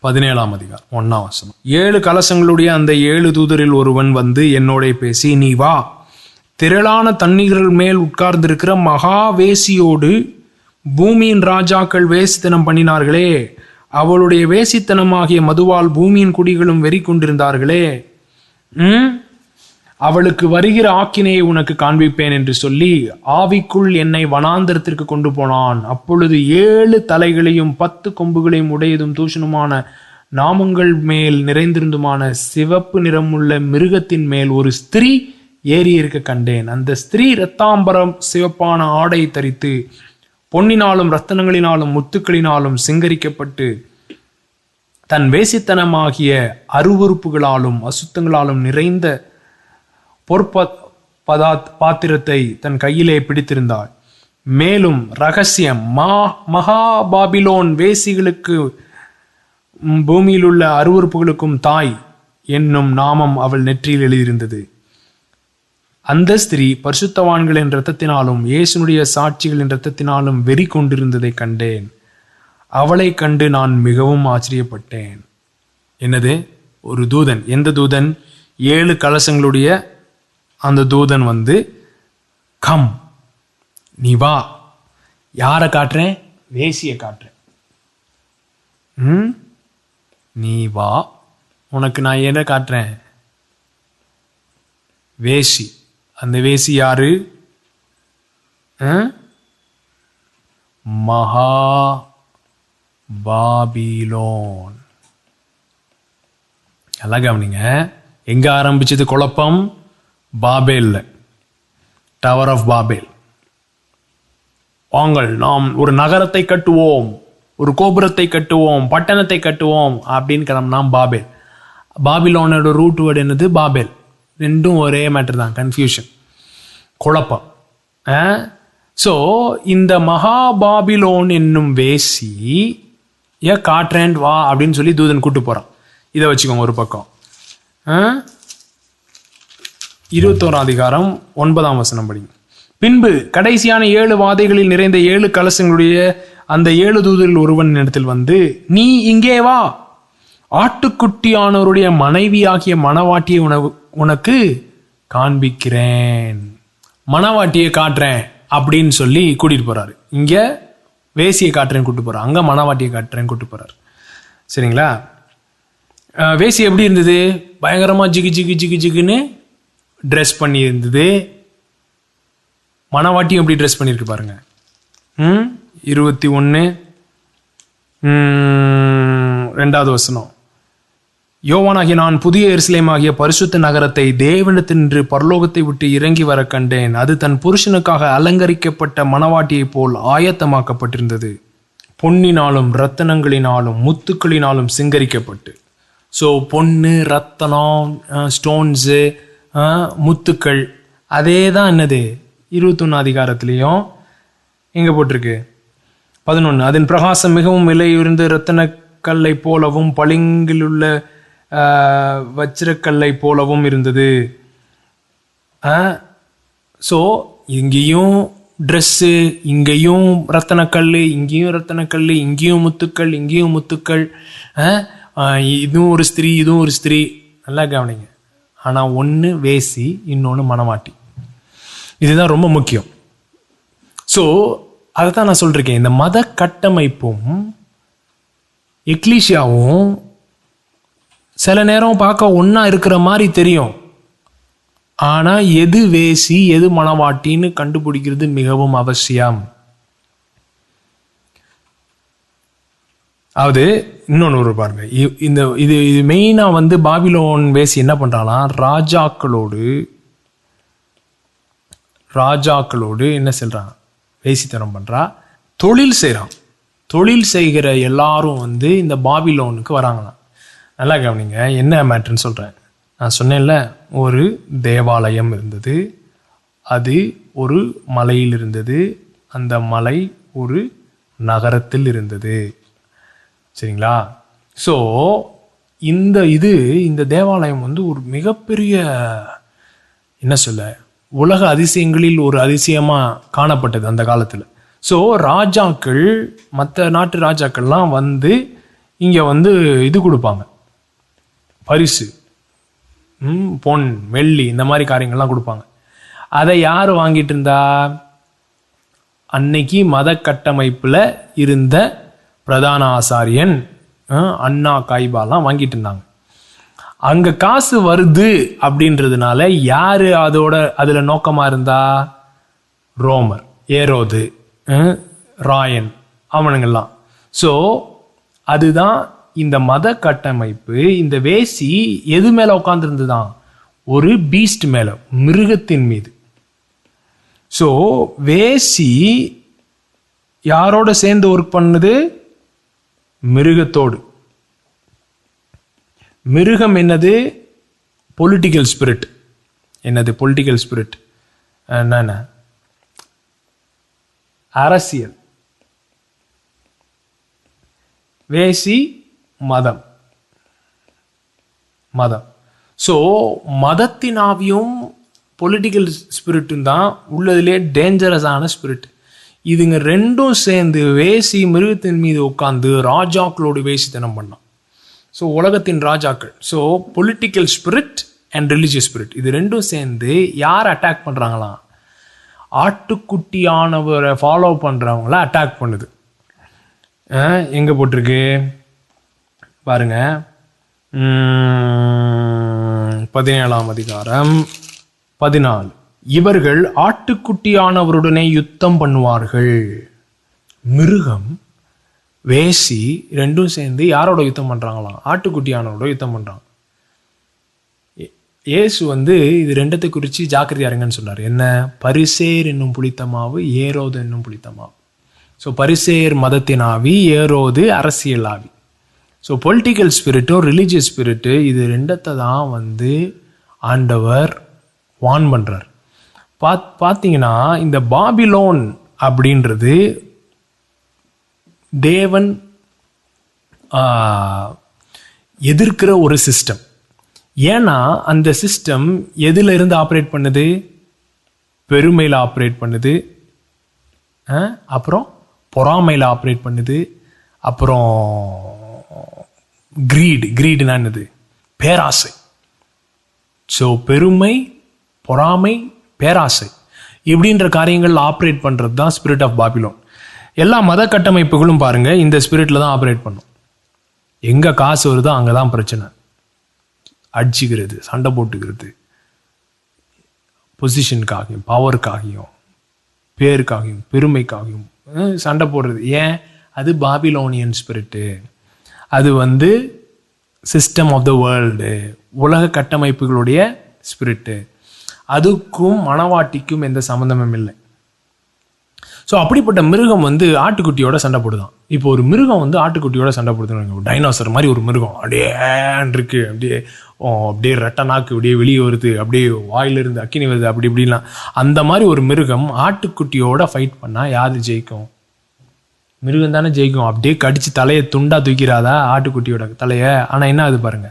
17ஆம் அதிகாரம் 1ஆம் வசனம். 7 கலசங்களுடைய அந்த 7 தூதரில் ஒருவன் வந்து என்னோட பேசி, நீ வா, திரளான தண்ணீர்கள் மேல் உட்கார்ந்திருக்கிற மகா வேசியோடு பூமியின் ராஜாக்கள் வேசித்தனம் பண்ணினார்களே, அவளுடைய வேசித்தனமாகிய மதுவால் பூமியின் குடிகளும் வெறி கொண்டிருந்தார்களே, அவளுக்கு வருகிற ஆக்கினையை உனக்கு காண்பிப்பேன் என்று சொல்லி ஆவிக்குள் என்னை வனாந்தரத்திற்கு கொண்டு போனான். அப்பொழுது 7 தலைகளையும் 10 கொம்புகளையும் உடையதும் தூஷணுமான நாமங்கள் மேல் நிறைந்திருந்துமான சிவப்பு நிறமுள்ள மிருகத்தின் மேல் ஒரு ஸ்திரீ ஏறி இருக்க கண்டேன். அந்த ஸ்திரீ இரத்தாம்பரம் சிவப்பான ஆடை தரித்து பொன்னினாலும் ரத்தனங்களினாலும் முத்துக்களினாலும் சிங்கரிக்கப்பட்டு தன் வேசித்தனமாகிய அருவருப்புகளாலும் அசுத்தங்களாலும் நிறைந்த பாத்திரத்தை தன் கையிலே பிடித்திருந்தாள். மேலும் ரகசியம், மகாபாபிலோன் வேசிகளுக்கு பூமியில் உள்ள அருவருப்புகளுக்கும் தாய் என்னும் நாமம் அவள் நெற்றியில் எழுதியிருந்தது. அந்த ஸ்திரீ பரிசுத்தவான்களின் இரத்தத்தினாலும் இயேசுனுடைய சாட்சிகளின் இரத்தத்தினாலும் வெறி கொண்டிருந்ததை கண்டேன். அவளை கண்டு நான் மிகவும் ஆச்சரியப்பட்டேன். என்னது? ஒரு தூதன். எந்த தூதன்? 7 கலசங்களுடைய அந்த தூதன் கம், நீ வா. யாரை காட்டுறேன்? வேசியை காட்டுறேன். நீ வா, உனக்கு நான் என்ன காட்டுறேன்? வேசி. அந்த வேசி யாரு? மகா பாபிலோன். எல்லாம் கவனிங்க. எங்க ஆரம்பிச்சது குழப்பம்? Babel, tower of Babel. வாங்கள், நாம் ஒரு நகரத்தை கட்டுவோம், ஒரு கோபுரத்தை கட்டுவோம், பட்டணத்தை கட்டுவோம் அப்படின்னு கிளம்பினா பாபேல். பாபிலோனோட ரூட் வேர்டு என்னது? பாபேல். ரெண்டும் ஒரே மேட்டர் தான். கன்ஃபியூஷன், குழப்பம். ஸோ இந்த மகாபாபிலோன் என்னும் வேசி காட்ரேண்ட் வா அப்படின்னு சொல்லி தூதன் கூட்டு போறான். இதை வச்சுக்கோங்க ஒரு பக்கம். 21ஆம் அதிகாரம் 9ஆம் வசனம் படிங்க. பின்பு கடைசியான 7 வாதைகளில் நிறைந்த 7 கலசங்களுடைய அந்த 7 தூதரில் ஒருவன் இடத்தில் நீ இங்கே வா, ஆட்டுக்குட்டியானவருடைய மனைவியாகிய மணவாட்டியை உனக்கு காண்பிக்கிறேன். மணவாட்டியை காட்டுறேன் அப்படின்னு சொல்லி கூட்டிட்டு போறாரு. இங்க வேசியை காட்டுறேன்னு கூட்டு போறாரு, அங்க மணவாட்டியை காட்டுறேன்னு கூட்டு போறாரு. சரிங்களா? வேசி எப்படி இருந்தது? பயங்கரமா ஜிகு ஜிகு ஜிகு ஜிகுன்னு ட்ரெஸ் பண்ணி இருந்தது. மணவாட்டியும் எப்படி ட்ரெஸ் பண்ணியிருக்கு பாருங்க. 21 2வது வசனம். யோவானாகிய நான் புதிய எருசலேமாகிய பரிசுத்த நகரத்தை தேவனிடத்தினின்று பரலோகத்தை விட்டு இறங்கி வர கண்டேன். அது தன் புருஷனுக்காக அலங்கரிக்கப்பட்ட மணவாட்டியைப் போல் ஆயத்தமாக்கப்பட்டிருந்தது, பொன்னினாலும் ரத்தனங்களினாலும் முத்துக்களினாலும் சிங்கரிக்கப்பட்டு. ஸோ பொண்ணு, ரத்தனம், ஸ்டோன்ஸு, முத்துக்கள், அதே தான் என்னது 21 அதிகாரத்திலையும் எங்கே போட்டிருக்கு? 11. அதன் பிரகாசம் மிகவும் விலையுயர்ந்த இரத்தன கல்லை போலவும் பளிங்கில் உள்ள வச்சிரக்கல்லை போலவும் இருந்தது. ஸோ இங்கேயும் ட்ரெஸ்ஸு, இங்கேயும் ரத்தனக்கல், இங்கேயும் ரத்தனக்கல், இங்கேயும் முத்துக்கள், இங்கேயும் முத்துக்கள், இதுவும் ஒரு ஸ்திரீ, இதுவும் ஒரு ஸ்திரீ. நல்லா கவனிங்க. ஆனால் ஒன்று வேசி, இன்னொன்று மணவாட்டி. இதுதான் ரொம்ப முக்கியம். ஸோ அதை தான் நான் சொல்லிருக்கேன். இந்த மத கட்டமைப்பும் எக்லீஷியாவும் சில நேரம் பார்க்க ஒன்றா இருக்கிற மாதிரி தெரியும். ஆனால் எது வேசி எது மணவாட்டின்னு கண்டுபிடிக்கிறது மிகவும் அவசியம். அதாவது இன்னொன்று பாருங்க, இந்த இது மெயினாக வந்து பாபிலோன் வேசி என்ன பண்ணுறாங்கன்னா ராஜாக்களோடு என்ன சொல்கிறான், வேசித்தனம் பண்ணுறா, தொழில் செய்கிறான். தொழில் செய்கிற எல்லாரும் வந்து இந்த பாபிலோனுக்கு வராங்களாம். நல்லா கவனிங்க, என்ன மேட்ருன்னு சொல்கிறேன். நான் சொன்னேன்ல, ஒரு தேவாலயம் இருந்தது, அது ஒரு மலையில் இருந்தது, அந்த மலை ஒரு நகரத்தில் இருந்தது. சரிங்களா? ஸோ இந்த தேவாலயம் வந்து ஒரு மிகப்பெரிய என்ன சொல்ல, உலக அதிசயங்களில் ஒரு அதிசயமாக காணப்பட்டது அந்த காலத்தில். ஸோ ராஜாக்கள், மற்ற நாட்டு ராஜாக்கள்லாம் வந்து இங்கே வந்து இது கொடுப்பாங்க, பரிசு, பொன் வெள்ளி இந்த மாதிரி காரியங்கள்லாம் கொடுப்பாங்க. அதை யார் வாங்கிட்டு இருந்தா? அன்னைக்கு மத கட்டமைப்பில் இருந்த பிரதான ஆசாரியன் அண்ணா காய்பாலாம் வாங்கிட்டு இருந்தாங்க. அங்கே காசு வருது அப்படின்றதுனால யார் அதில் நோக்கமாக இருந்தா? ரோமர், ஏரோது, ராயன், அவனுங்கெல்லாம். ஸோ அதுதான் இந்த மத கட்டமைப்பு. இந்த வேசி எது மேலே உட்காந்துருந்துதான்? ஒரு பீஸ்ட் மேலே, மிருகத்தின் மீது. ஸோ வேசி யாரோட சேர்ந்து ஒர்க் பண்ணுது? மிருகத்தோடு. மிருகம் என்னது? Political spirit. என்னது பொலிட்டிக்கல் ஸ்பிரிட்? என்னென்ன? அரசியல். வேசி மதம். ஸோ மதத்தின் ஆவியும் பொலிட்டிக்கல் ஸ்பிரிட்டும் தான் உள்ளதுலே டேஞ்சரஸான ஸ்பிரிட். இதுங்க ரெண்டும் சேர்ந்து வேசி மிருகத்தின் மீது உட்காந்து ராஜாக்களோடு வேசித்தனம் பண்ணான். ஸோ உலகத்தின் ராஜாக்கள். So political spirit and religious spirit, இது ரெண்டும் சேர்ந்து யார் அட்டாக் பண்ணுறாங்களாம்? ஆட்டுக்குட்டியானவரை ஃபாலோ பண்ணுறவங்கள அட்டாக் பண்ணுது. எங்கே போட்டிருக்கு பாருங்க, 17ஆம் அதிகாரம் 14. இவர்கள் ஆட்டுக்குட்டியானவருடனே யுத்தம் பண்ணுவார்கள். மிருகம், வேசி ரெண்டும் சேர்ந்து யாரோட யுத்தம் பண்றாங்களாம்? ஆட்டுக்குட்டியானவரோட யுத்தம் பண்றாங்க. இயேசு வந்து இது ரெண்டத்தை குறித்து ஜாக்கிரதையா இருங்கன்னு சொன்னார். என்ன? பரிசேர் என்னும் புளித்த மாவு, ஏரோது என்னும் புளித்த மாவு. ஸோ பரிசேர் மதத்தின் ஆவி, ஏரோது அரசியல் ஆவி. ஸோ பொலிட்டிக்கல் ஸ்பிரிட்டும் ரிலீஜியஸ் ஸ்பிரிட்டு, இது ரெண்டத்தை தான் வந்து ஆண்டவர் வான் பண்ணுறார். பார்த்தீங்கன்னா இந்த பாபிலோன் அப்படின்றது தேவன் எதிர்க்கிற ஒரு சிஸ்டம். ஏன்னா அந்த சிஸ்டம் எதில் இருந்து ஆப்ரேட் பண்ணுது? பெருமையில் ஆப்ரேட் பண்ணுது, அப்புறம் பொறாமையில் ஆப்ரேட் பண்ணுது, அப்புறம் கிரீடுனா என்னது? பேராசை. ஸோ பெருமை, பொறாமை, பேராசை இப்படின்ற காரியங்கள் ஆப்ரேட் பண்ணுறது தான் ஸ்பிரிட் ஆஃப் பாபிலோன். எல்லா மத கட்டமைப்புகளும் பாருங்க இந்த ஸ்பிரிட்ல தான் ஆப்ரேட் பண்ணும். எங்க காசு வருதோ அங்கதான் பிரச்சனை. அடிச்சுக்கிறது, சண்டை போட்டுக்கிறது, பொசிஷனுக்காகியும், பவருக்காகியும், பேருக்காகியும், பெருமைக்காகியும் சண்டை போடுறது. ஏன்? அது பாபிலோனியன் ஸ்பிரிட்டு. அது வந்து சிஸ்டம் ஆஃப் த வேர்ல்டு, உலக கட்டமைப்புகளுடைய ஸ்பிரிட்டு. அதுக்கும் மணவாட்டிக்கும் எந்த சம்மந்தமும் இல்லை. ஸோ அப்படிப்பட்ட மிருகம் வந்து ஆட்டுக்குட்டியோட சண்டை போடுதான். இப்போ ஒரு மிருகம் வந்து ஆட்டுக்குட்டியோட சண்டை போடுதுன்னு, டைனோசர் மாதிரி ஒரு மிருகம் அப்படியே இருக்கு, அப்படியே ரெட்டை நாக்கு அப்படியே வெளியே வருது, அப்படியே வாயிலிருந்து அக்கினி வருது, அப்படி இப்படிலாம். அந்த மாதிரி ஒரு மிருகம் ஆட்டுக்குட்டியோட ஃபைட் பண்ணால் யாரு ஜெயிக்கும்? மிருகம் தானே ஜெயிக்கும். அப்படியே கடிச்சு தலையை துண்டா தூக்கிறாதா ஆட்டுக்குட்டியோட தலையை? ஆனால் என்ன அது பாருங்க,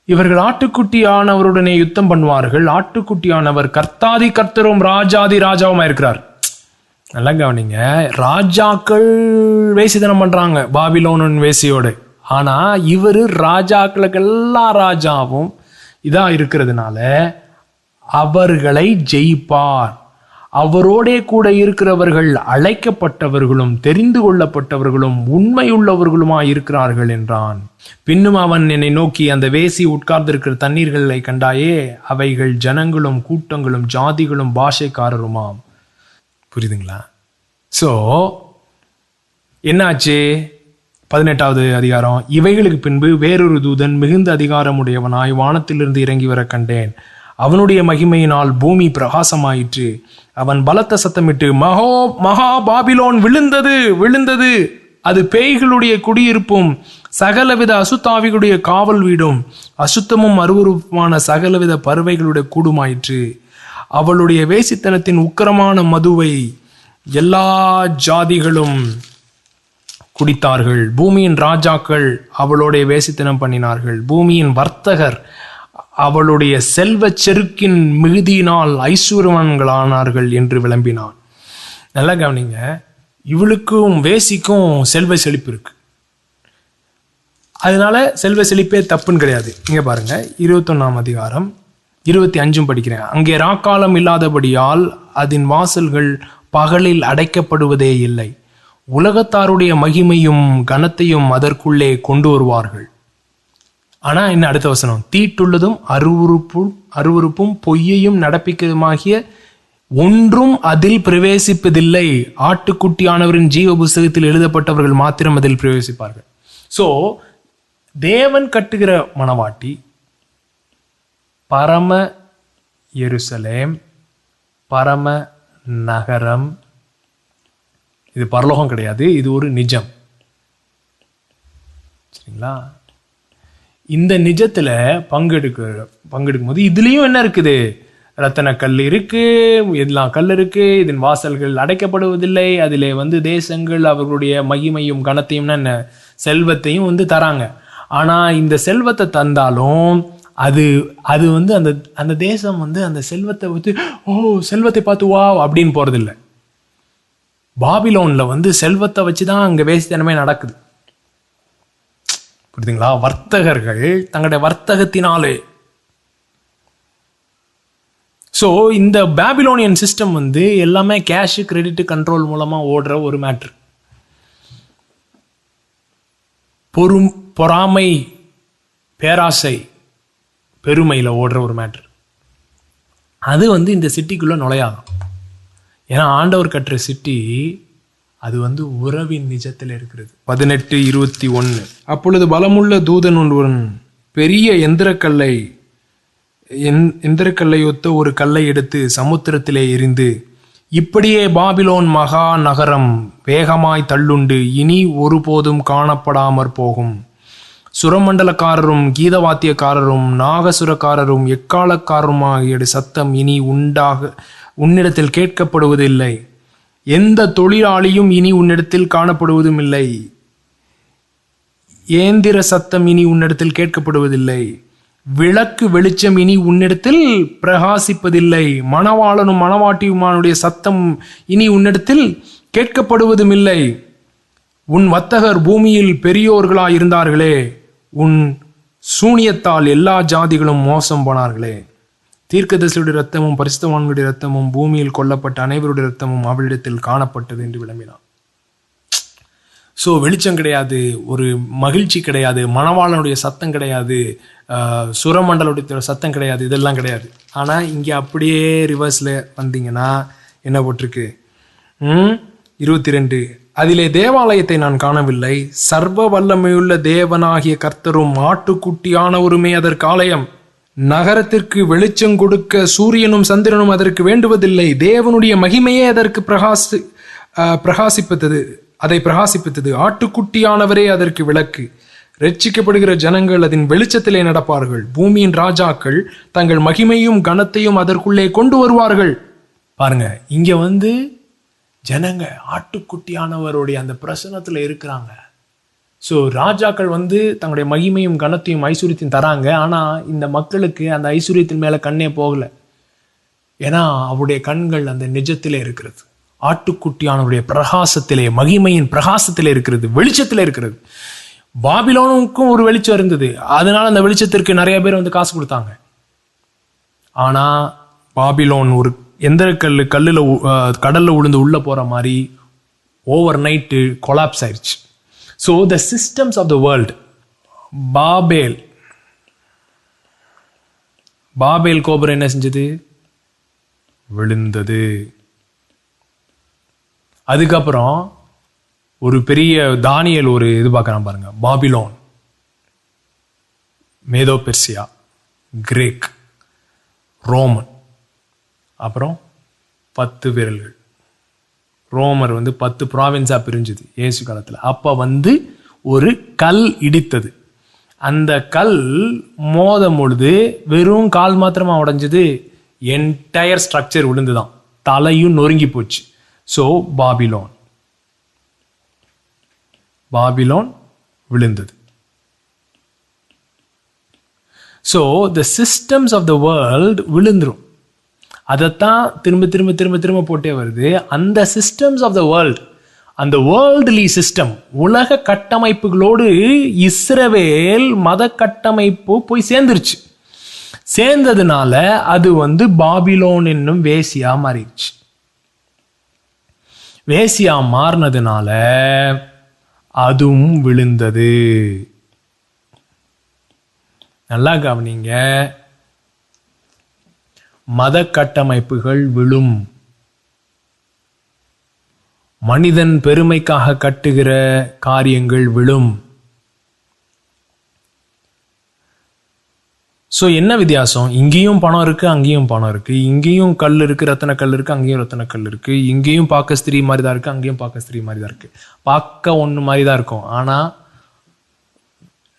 இவர்கள் ஆட்டுக்குட்டியானவருடனே யுத்தம் பண்ணுவார்கள். ஆட்டுக்குட்டியானவர் கர்த்தாதி கர்த்தரும் ராஜாதி ராஜாவுமா இருக்கிறார். நல்லா கவனிங்க, ராஜாக்கள் வேசித்தனம் பண்றாங்க பாபிலோன் வேசியோடு. ஆனா இவரு ராஜாக்களுக்கு எல்லா ராஜாவும் இதா இருக்கிறதுனால அவர்களை ஜெயிப்பார். அவரோடே கூட இருக்கிறவர்கள் அழைக்கப்பட்டவர்களும் தெரிந்து கொள்ளப்பட்டவர்களும் உண்மையுள்ளவர்களுமாய் இருக்கிறார்கள் என்றான். பின்னும் அவன் என்னை நோக்கி, அந்த வேசி உட்கார்ந்திருக்கிற தண்ணீர்களை கண்டாயே, அவைகள் ஜனங்களும் கூட்டங்களும் ஜாதிகளும் பாஷைக்காரருமாம். புரியுதுங்களா? ஸோ என்னாச்சு? 18வது அதிகாரம். இவைகளுக்கு பின்பு வேறொரு தூதன் மிகுந்த அதிகாரமுடையவனாய் வானத்திலிருந்து இறங்கி வர கண்டேன். அவனுடைய மகிமையினால் பூமி பிரகாசமாயிற்று. அவன் பலத்த சத்தமிட்டு, மகா பாபிலோன் விழுந்தது விழுந்தது, அது பேய்களுடைய குடியிருப்பும் சகலவித அசுத்தாவிகளுடைய காவல் வீடும் அசுத்தமும் அருவருப்புமான சகலவித பறவைகளுடைய கூடுமாயிற்று. அவளுடைய வேசித்தனத்தின் உக்கிரமான மதுவை எல்லா ஜாதிகளும் குடித்தார்கள். பூமியின் ராஜாக்கள் அவளுடைய வேசித்தனம் பண்ணினார்கள். பூமியின் வர்த்தகர் அவளுடைய செல்வ செருக்கின் மிகுதியினால் ஐஸ்வர்யவான்களானார்கள் என்று விளம்பினான். நல்லா கவனிங்க, இவளுக்கும் வேசிக்கும் செல்வ செழிப்பு இருக்கு. அதனால செல்வ செழிப்பே தப்புன்னு கிடையாது. இங்க பாருங்க, 21ஆம் அதிகாரம் 25 படிக்கிறேன். அங்கே ராக்காலம் இல்லாதபடியால் அதன் வாசல்கள் பகலில் அடைக்கப்படுவதே இல்லை. உலகத்தாருடைய மகிமையும் கனத்தையும் அதற்குள்ளே கொண்டு வருவார்கள். ஆனா என்ன அடுத்த வசனம்? தீட்டுள்ளதும் அருவருப்பும் பொய்யையும் நடப்பிக்கதுமாகிய ஒன்றும் அதில் பிரவேசிப்பதில்லை. ஆட்டுக்குட்டியானவரின் ஜீவ புஸ்தகத்தில் எழுதப்பட்டவர்கள் மாத்திரம் அதில் பிரவேசிப்பார்கள். சோ தேவன் கட்டுகிற மணவாட்டி பரம எருசலேம், பரம நகரம். இது பரலோகம் கிடையாது, இது ஒரு நிஜம். சரிங்களா? இந்த நிஜத்துல பங்கெடுக்கும் போது இதுலயும் என்ன இருக்குது? ரத்தன கல் இருக்கு, எல்லாம் கல் இருக்கு. இதன் வாசல்கள் அடைக்கப்படுவதில்லை. அதிலே தேசங்கள் அவர்களுடைய மகிமையும் கனத்தையும் என்ன செல்வத்தையும் தராங்க. ஆனா இந்த செல்வத்தை தந்தாலும் அது அந்த தேசம் அந்த செல்வத்தை செல்வத்தை பார்த்து வா அப்படின்னு போறதில்லை. பாபிலோன்ல செல்வத்தை வச்சுதான் அங்க வேசித்தனமே நடக்குது. புரியுதுங்களா? வர்த்தகர்கள் தங்களுடைய வர்த்தகத்தினாலே. ஸோ இந்த பாபிலோனியன் சிஸ்டம் எல்லாமே கேஷ், கிரெடிட், கண்ட்ரோல் மூலமா ஓடுற ஒரு மேட்ரு. பொறாமை, பேராசை, பெருமையில ஓடுற ஒரு மேட்ரு. அது இந்த சிட்டிக்குள்ள நுழையாகும். ஏன்னா ஆண்டவர் கட்டுற சிட்டி அது உறவின் நிஜத்தில் இருக்கிறது. 18:21. அப்பொழுது பலமுள்ள தூதன் ஒருவன் பெரிய எந்திரக்கல்லை ஒத்த ஒரு கல்லை எடுத்து சமுத்திரத்திலே எறிந்து, இப்படியே பாபிலோன் மகா நகரம் வேகமாய் தள்ளுண்டு இனி ஒருபோதும் காணப்படாமற் போகும். சுரமண்டலக்காரரும் கீதவாத்தியக்காரரும் நாகசுரக்காரரும் எக்காலக்காரருமாகிய சத்தம் இனி உன்னிடத்தில் கேட்கப்படுவதில்லை. எந்த தொழிலாளியும் இனி உன்னிடத்தில் காணப்படுவதும் இல்லை. ஏந்திர சத்தம் இனி உன்னிடத்தில் கேட்கப்படுவதில்லை. விளக்கு வெளிச்சம் இனி உன்னிடத்தில் பிரகாசிப்பதில்லை. மணவாளனும் மணவாட்டியுமானுடைய சத்தம் இனி உன்னிடத்தில் கேட்கப்படுவதும் இல்லை. உன் வர்த்தகர் பூமியில் பெரியோர்களாய் இருந்தார்களே, உன் சூனியத்தால் எல்லா ஜாதிகளும் மோசம் போனார்களே. தீர்க்கதரிசியுடைய இரத்தமும் பரிசுத்தவான்களுடைய இரத்தமும் பூமியில் கொல்லப்பட்ட அனைவருடைய இரத்தமும் அவளிடத்தில் காணப்பட்டது என்று விளம்பினான். ஸோ வெளிச்சம் கிடையாது, ஒரு மகிழ்ச்சி கிடையாது, மணவாளனுடைய சத்தம் கிடையாது, சுரமண்டலுடைய சத்தம் கிடையாது, இதெல்லாம் கிடையாது. ஆனால் இங்கே அப்படியே ரிவர்ஸில் வந்தீங்கன்னா என்ன போட்டிருக்கு? 22. அதிலே தேவாலயத்தை நான் காணவில்லை. சர்வ வல்லமையுள்ள தேவனாகிய கர்த்தரும் ஆட்டுக்குட்டியானவருமே அதற்கு ஆலயம். நகரத்திற்கு வெளிச்சம் கொடுக்க சூரியனும் சந்திரனும் அதற்கு வேண்டுவதில்லை. தேவனுடைய மகிமையே அதற்கு பிரகாசிப்பது. ஆட்டுக்குட்டியானவரே அதற்கு விளக்கு. ரட்சிக்கப்படுகிற ஜனங்கள் அதன் வெளிச்சத்திலே நடப்பார்கள். பூமியின் ராஜாக்கள் தங்கள் மகிமையும் கனத்தையும் அதற்குள்ளே கொண்டு வருவார்கள். பாருங்க, இங்க ஜனங்க ஆட்டுக்குட்டியானவருடைய அந்த பிரசனத்துல இருக்கிறாங்க. ஸோ ராஜாக்கள் தங்களுடைய மகிமையும் கனத்தையும் ஐஸ்வர்யத்தையும் தராங்க. ஆனால் இந்த மக்களுக்கு அந்த ஐஸ்வர்யத்தின் மேலே கண்ணே போகலை. ஏன்னா அவருடைய கண்கள் அந்த நிஜத்திலே இருக்கிறது. ஆட்டுக்குட்டியானவருடைய பிரகாசத்திலே, மகிமையின் பிரகாசத்திலே இருக்கிறது, வெளிச்சத்திலே இருக்கிறது. பாபிலோனுக்கும் ஒரு வெளிச்சம் இருந்தது. அதனால அந்த வெளிச்சத்திற்கு நிறைய பேர் வந்து காசு கொடுத்தாங்க. ஆனா பாபிலோன் ஒரு எந்திர கல்லுல கடல்ல உளுந்து உள்ள போற மாதிரி ஓவர் நைட்டு கொலாப்ஸ் ஆயிடுச்சு. So the systems of the world, Babel கோபுரம் என்ன செஞ்சது? விழுந்தது. அதுக்கப்புறம் ஒரு பெரிய தானியல் ஒரு இது பார்க்கறான் பாருங்க. பாபிலோன், மேதோ பெர்சியா, கிரேக், ரோமன், அப்புறம் 10 விரல்கள். ரோமர் வந்து 10 ப்ராவின்ஸா பிரிஞ்சுது இயேசு காலத்துல. அப்ப வந்து ஒரு கல் இடித்தது. அந்த கல் மோதும் பொழுது வெறும் கால் மாத்திரமா உடைஞ்சது, என்டையர் ஸ்ட்ரக்சர் விழுந்துதான், தலையும் நொறுங்கி போச்சு. ஸோ பாபிலோன் விழுந்தது. So the systems of the world விழுந்துரும். அதைத்தான் திரும்ப திரும்ப திரும்ப திரும்ப போட்டே வருது. அந்த சிஸ்டம்ஸ் ஆஃப் த வேர்ல்ட், அந்த வேர்ல்ட்லி சிஸ்டம், உலக கட்டமைப்புகளோடு இஸ்ரவேல் மத கட்டமைப்பு போய் சேர்ந்துருச்சு. சேர்ந்ததுனால அது வந்து பாபிலோன் என்னும் வேசியா மாறிடுச்சு. வேசியா மாறினதுனால அதுவும் விழுந்தது. நல்லா கவனிங்க, மத கட்டமைப்புகள் விழும். மனிதன் பெருமைக்காக கட்டுகிற காரியங்கள் விழும். ஸோ என்ன வித்தியாசம்? இங்கேயும் பணம் இருக்கு, அங்கேயும் பணம் இருக்கு. இங்கேயும் கல் இருக்கு, ரத்தன கல் இருக்கு, அங்கேயும் ரத்தன கல் இருக்கு. இங்கேயும் பார்க்க ஸ்திரீ மாதிரி தான் இருக்கு, அங்கேயும் பார்க்க ஸ்திரீ மாதிரி தான் இருக்கு. பார்க்க ஒன்று மாதிரி தான் இருக்கும், ஆனா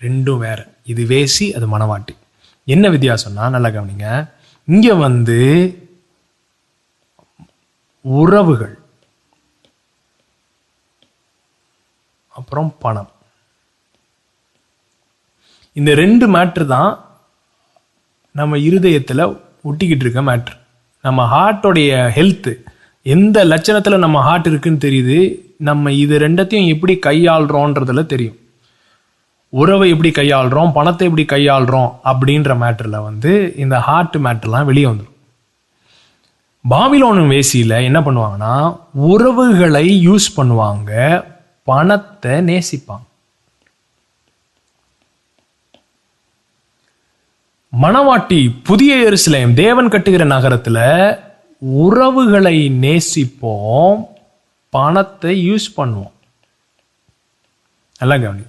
ரெண்டும் வேற. இது வேசி, அது மணவாட்டி. என்ன வித்தியாசம்னா, நல்லா கவனிங்க, இங்க வந்து உறவுகள், அப்புறம் பணம், இந்த 2 மேட்ரு தான் நம்ம இருதயத்தில் ஒட்டிக்கிட்டு இருக்க மேட்ரு. நம்ம ஹார்ட்டோடைய ஹெல்த்து எந்த லட்சணத்தில் நம்ம ஹார்ட் இருக்குன்னு தெரியுது. நம்ம இது 2த்தையும் எப்படி கையாளுறோன்றதுல தெரியும். உறவை எப்படி கையாளுறோம், பணத்தை எப்படி கையாளுறோம் அப்படின்ற மேட்டரில் வந்து இந்த ஹார்ட் மேட்டர்லாம் வெளியே வந்துடும். பாபிலோன் வேசியில் என்ன பண்ணுவாங்கன்னா, உறவுகளை யூஸ் பண்ணுவாங்க, பணத்தை நேசிப்பாங்க. மணவாட்டி புதிய எருசலேம் தேவன் கட்டுகிற நகரத்துல உறவுகளை நேசிப்போம், பணத்தை யூஸ் பண்ணுவோம். நல்லா கவனி,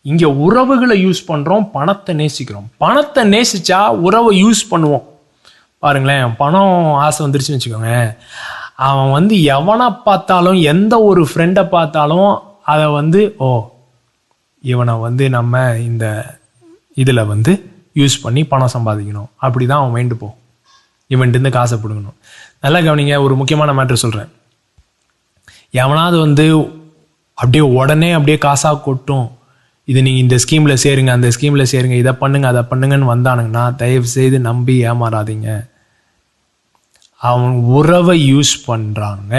இங்க உறவுகளை யூஸ் பண்றோம், பணத்தை நேசிக்கிறோம். பணத்தை நேசிச்சா உறவை யூஸ் பண்ணுவோம். பாருங்களேன், பணம் ஆசை வந்துருச்சுன்னு வச்சுக்கோங்க, அவன் வந்து எவனை பார்த்தாலும், எந்த ஒரு ஃப்ரெண்டை பார்த்தாலும் அதை வந்து இவனை வந்து நம்ம இந்த இதுல வந்து யூஸ் பண்ணி பணம் சம்பாதிக்கணும், அப்படிதான் அவன் மைண்டு போகும். இவன்ட்டு காசை பிடுங்கணும். நல்லா கவனிங்க, ஒரு முக்கியமான மேட்ரு சொல்றேன். எவனாவது வந்து அப்படியே உடனே அப்படியே காசா கொட்டும், இது நீங்க இந்த ஸ்கீம்ல சேருங்க, அந்த ஸ்கீம்ல சேருங்க, இதை பண்ணுங்க, அதை பண்ணுங்கன்னு வந்தானுங்கன்னா தயவு செய்து நம்பி ஏமாறாதீங்க. அவன் உறவை யூஸ் பண்றாங்க.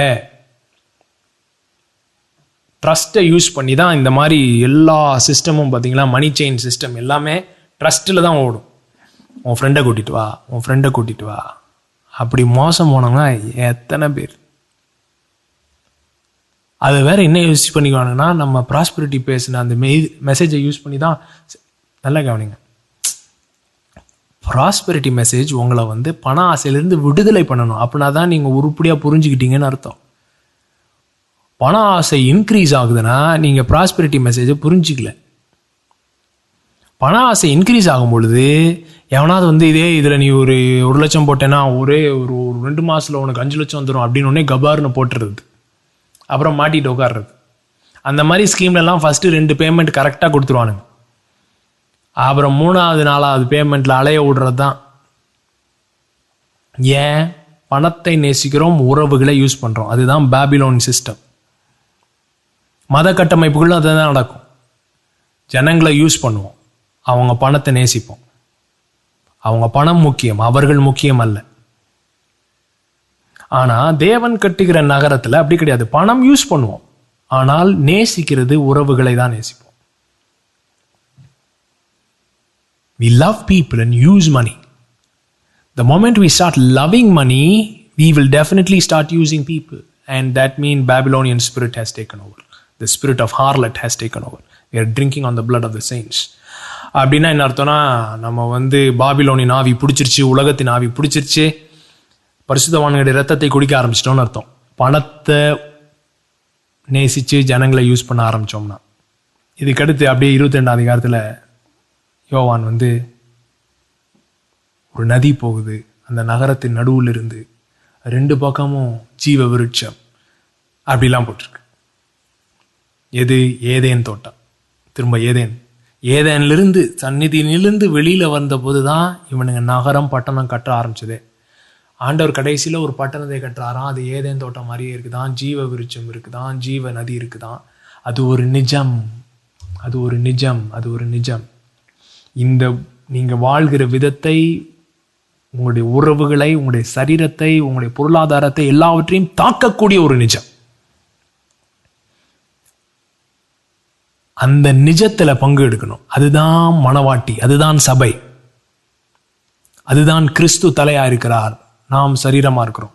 ட்ரஸ்ட்டை யூஸ் பண்ணி தான் இந்த மாதிரி எல்லா சிஸ்டமும் பார்த்தீங்களா, மணி செயின் சிஸ்டம் எல்லாமே ட்ரஸ்ட்டில் தான் ஓடும். உன் ஃப்ரெண்டை கூட்டிட்டு வா, உன் ஃப்ரெண்டை கூட்டிட்டு வா. அப்படி மோசம் போனவங்க எத்தனை பேர். அது வேற என்ன யூஸ் பண்ணிக்குவானுங்கன்னா, நம்ம ப்ராஸ்பரிட்டி பேசின அந்த மெசேஜை யூஸ் பண்ணி தான். நல்லா கவனிங்க, ப்ராஸ்பரிட்டி மெசேஜ் உங்களை வந்து பண ஆசையிலிருந்து விடுதலை பண்ணணும். அப்படின்னா தான் நீங்கள் உருப்படியாக புரிஞ்சுக்கிட்டீங்கன்னு அர்த்தம். பண ஆசை இன்க்ரீஸ் ஆகுதுன்னா நீங்கள் ப்ராஸ்பரிட்டி மெசேஜை புரிஞ்சிக்கல. பண ஆசை இன்க்ரீஸ் ஆகும் பொழுது எவனாவது வந்து இதில் நீ ஒரு 1 லட்சம் போட்டேன்னா ஒரே ஒரு 2 மாதத்தில் உனக்கு 5 லட்சம் வந்துடும் அப்படின்னு ஒன்னே கபார்னு போட்டுறது, அப்புறம் மாட்டிட்டு உட்காடுறது. அந்த மாதிரி ஸ்கீம்லலாம் ஃபஸ்ட்டு 2 பேமெண்ட் கரெக்டாக கொடுத்துருவானுங்க. அப்புறம் 3வது 4வது பேமெண்ட்டில் அலைய விடுறது தான். ஏன்? பணத்தை நேசிக்கிறோம், உறவுகளை யூஸ் பண்ணுறோம். அதுதான் பாபிலோன் சிஸ்டம். மத கட்டமைப்புகளும் அதுதான் நடக்கும். ஜனங்களை யூஸ் பண்ணுவோம், அவங்க பணத்தை நேசிப்போம். அவங்க பணம் முக்கியம், அவர்கள் முக்கியம் அல்ல. ஆனா தேவன் கட்டுகிற நகரத்துல அப்படி கிடையாது. பணம் யூஸ் பண்ணுவோம், ஆனால் நேசிக்கிறது உறவுகளை தான் நேசிப்போம். We love people and use money. The moment we start loving money, we will definitely start using people. And that means Babylonian spirit has taken over. The spirit of harlot has taken over. We are drinking on the blood of the saints. அப்படின்னா என்ன அர்த்தம்னா, நம்ம பாபிலோனின் ஆவி பிடிச்சிருச்சு, உலகத்தின் ஆவி பிடிச்சிருச்சு, பரிசுத்தவான்களுடைய ரத்தத்தை குடிக்க ஆரம்பிச்சிட்டோம்னு அர்த்தம். பணத்தை நேசித்து ஜனங்களை யூஸ் பண்ண ஆரம்பித்தோம்னா. இதுக்கடுத்து அப்படியே 22ஆம் அதிகாரத்தில் யோவான் ஒரு நதி போகுது, அந்த நகரத்தின் நடுவில் இருந்து 2 பக்கமும் ஜீவ விருட்சம் அப்படிலாம் போட்டிருக்கு. எது? ஏதேன் தோட்டம். திரும்ப ஏதேனிலிருந்து சந்நிதியிலிருந்து வெளியில வந்த போதுதான் இவனுங்க நகரம் பட்டணம் கட்ட ஆரம்பிச்சதே. ஆண்டவர் கடைசியில் ஒரு பட்டணத்தை கட்டுறாராம், அது ஏதேன் தோட்டம் மாதிரியே இருக்குதான், ஜீவ விருட்சம் இருக்குதான், ஜீவ நதி இருக்குதான். அது ஒரு நிஜம், அது ஒரு நிஜம், அது ஒரு நிஜம். இந்த நீங்க வாழ்கிற விதத்தை, உங்களுடைய உறவுகளை, உங்களுடைய சரீரத்தை, உங்களுடைய பொருளாதாரத்தை எல்லாவற்றையும் தாக்கக்கூடிய ஒரு நிஜம். அந்த நிஜத்துல பங்கு எடுக்கணும். அதுதான் மனவாட்டி, அதுதான் சபை, அதுதான் கிறிஸ்து தலையா இருக்கிறார், நாம் சரீரமா இருக்கிறோம்.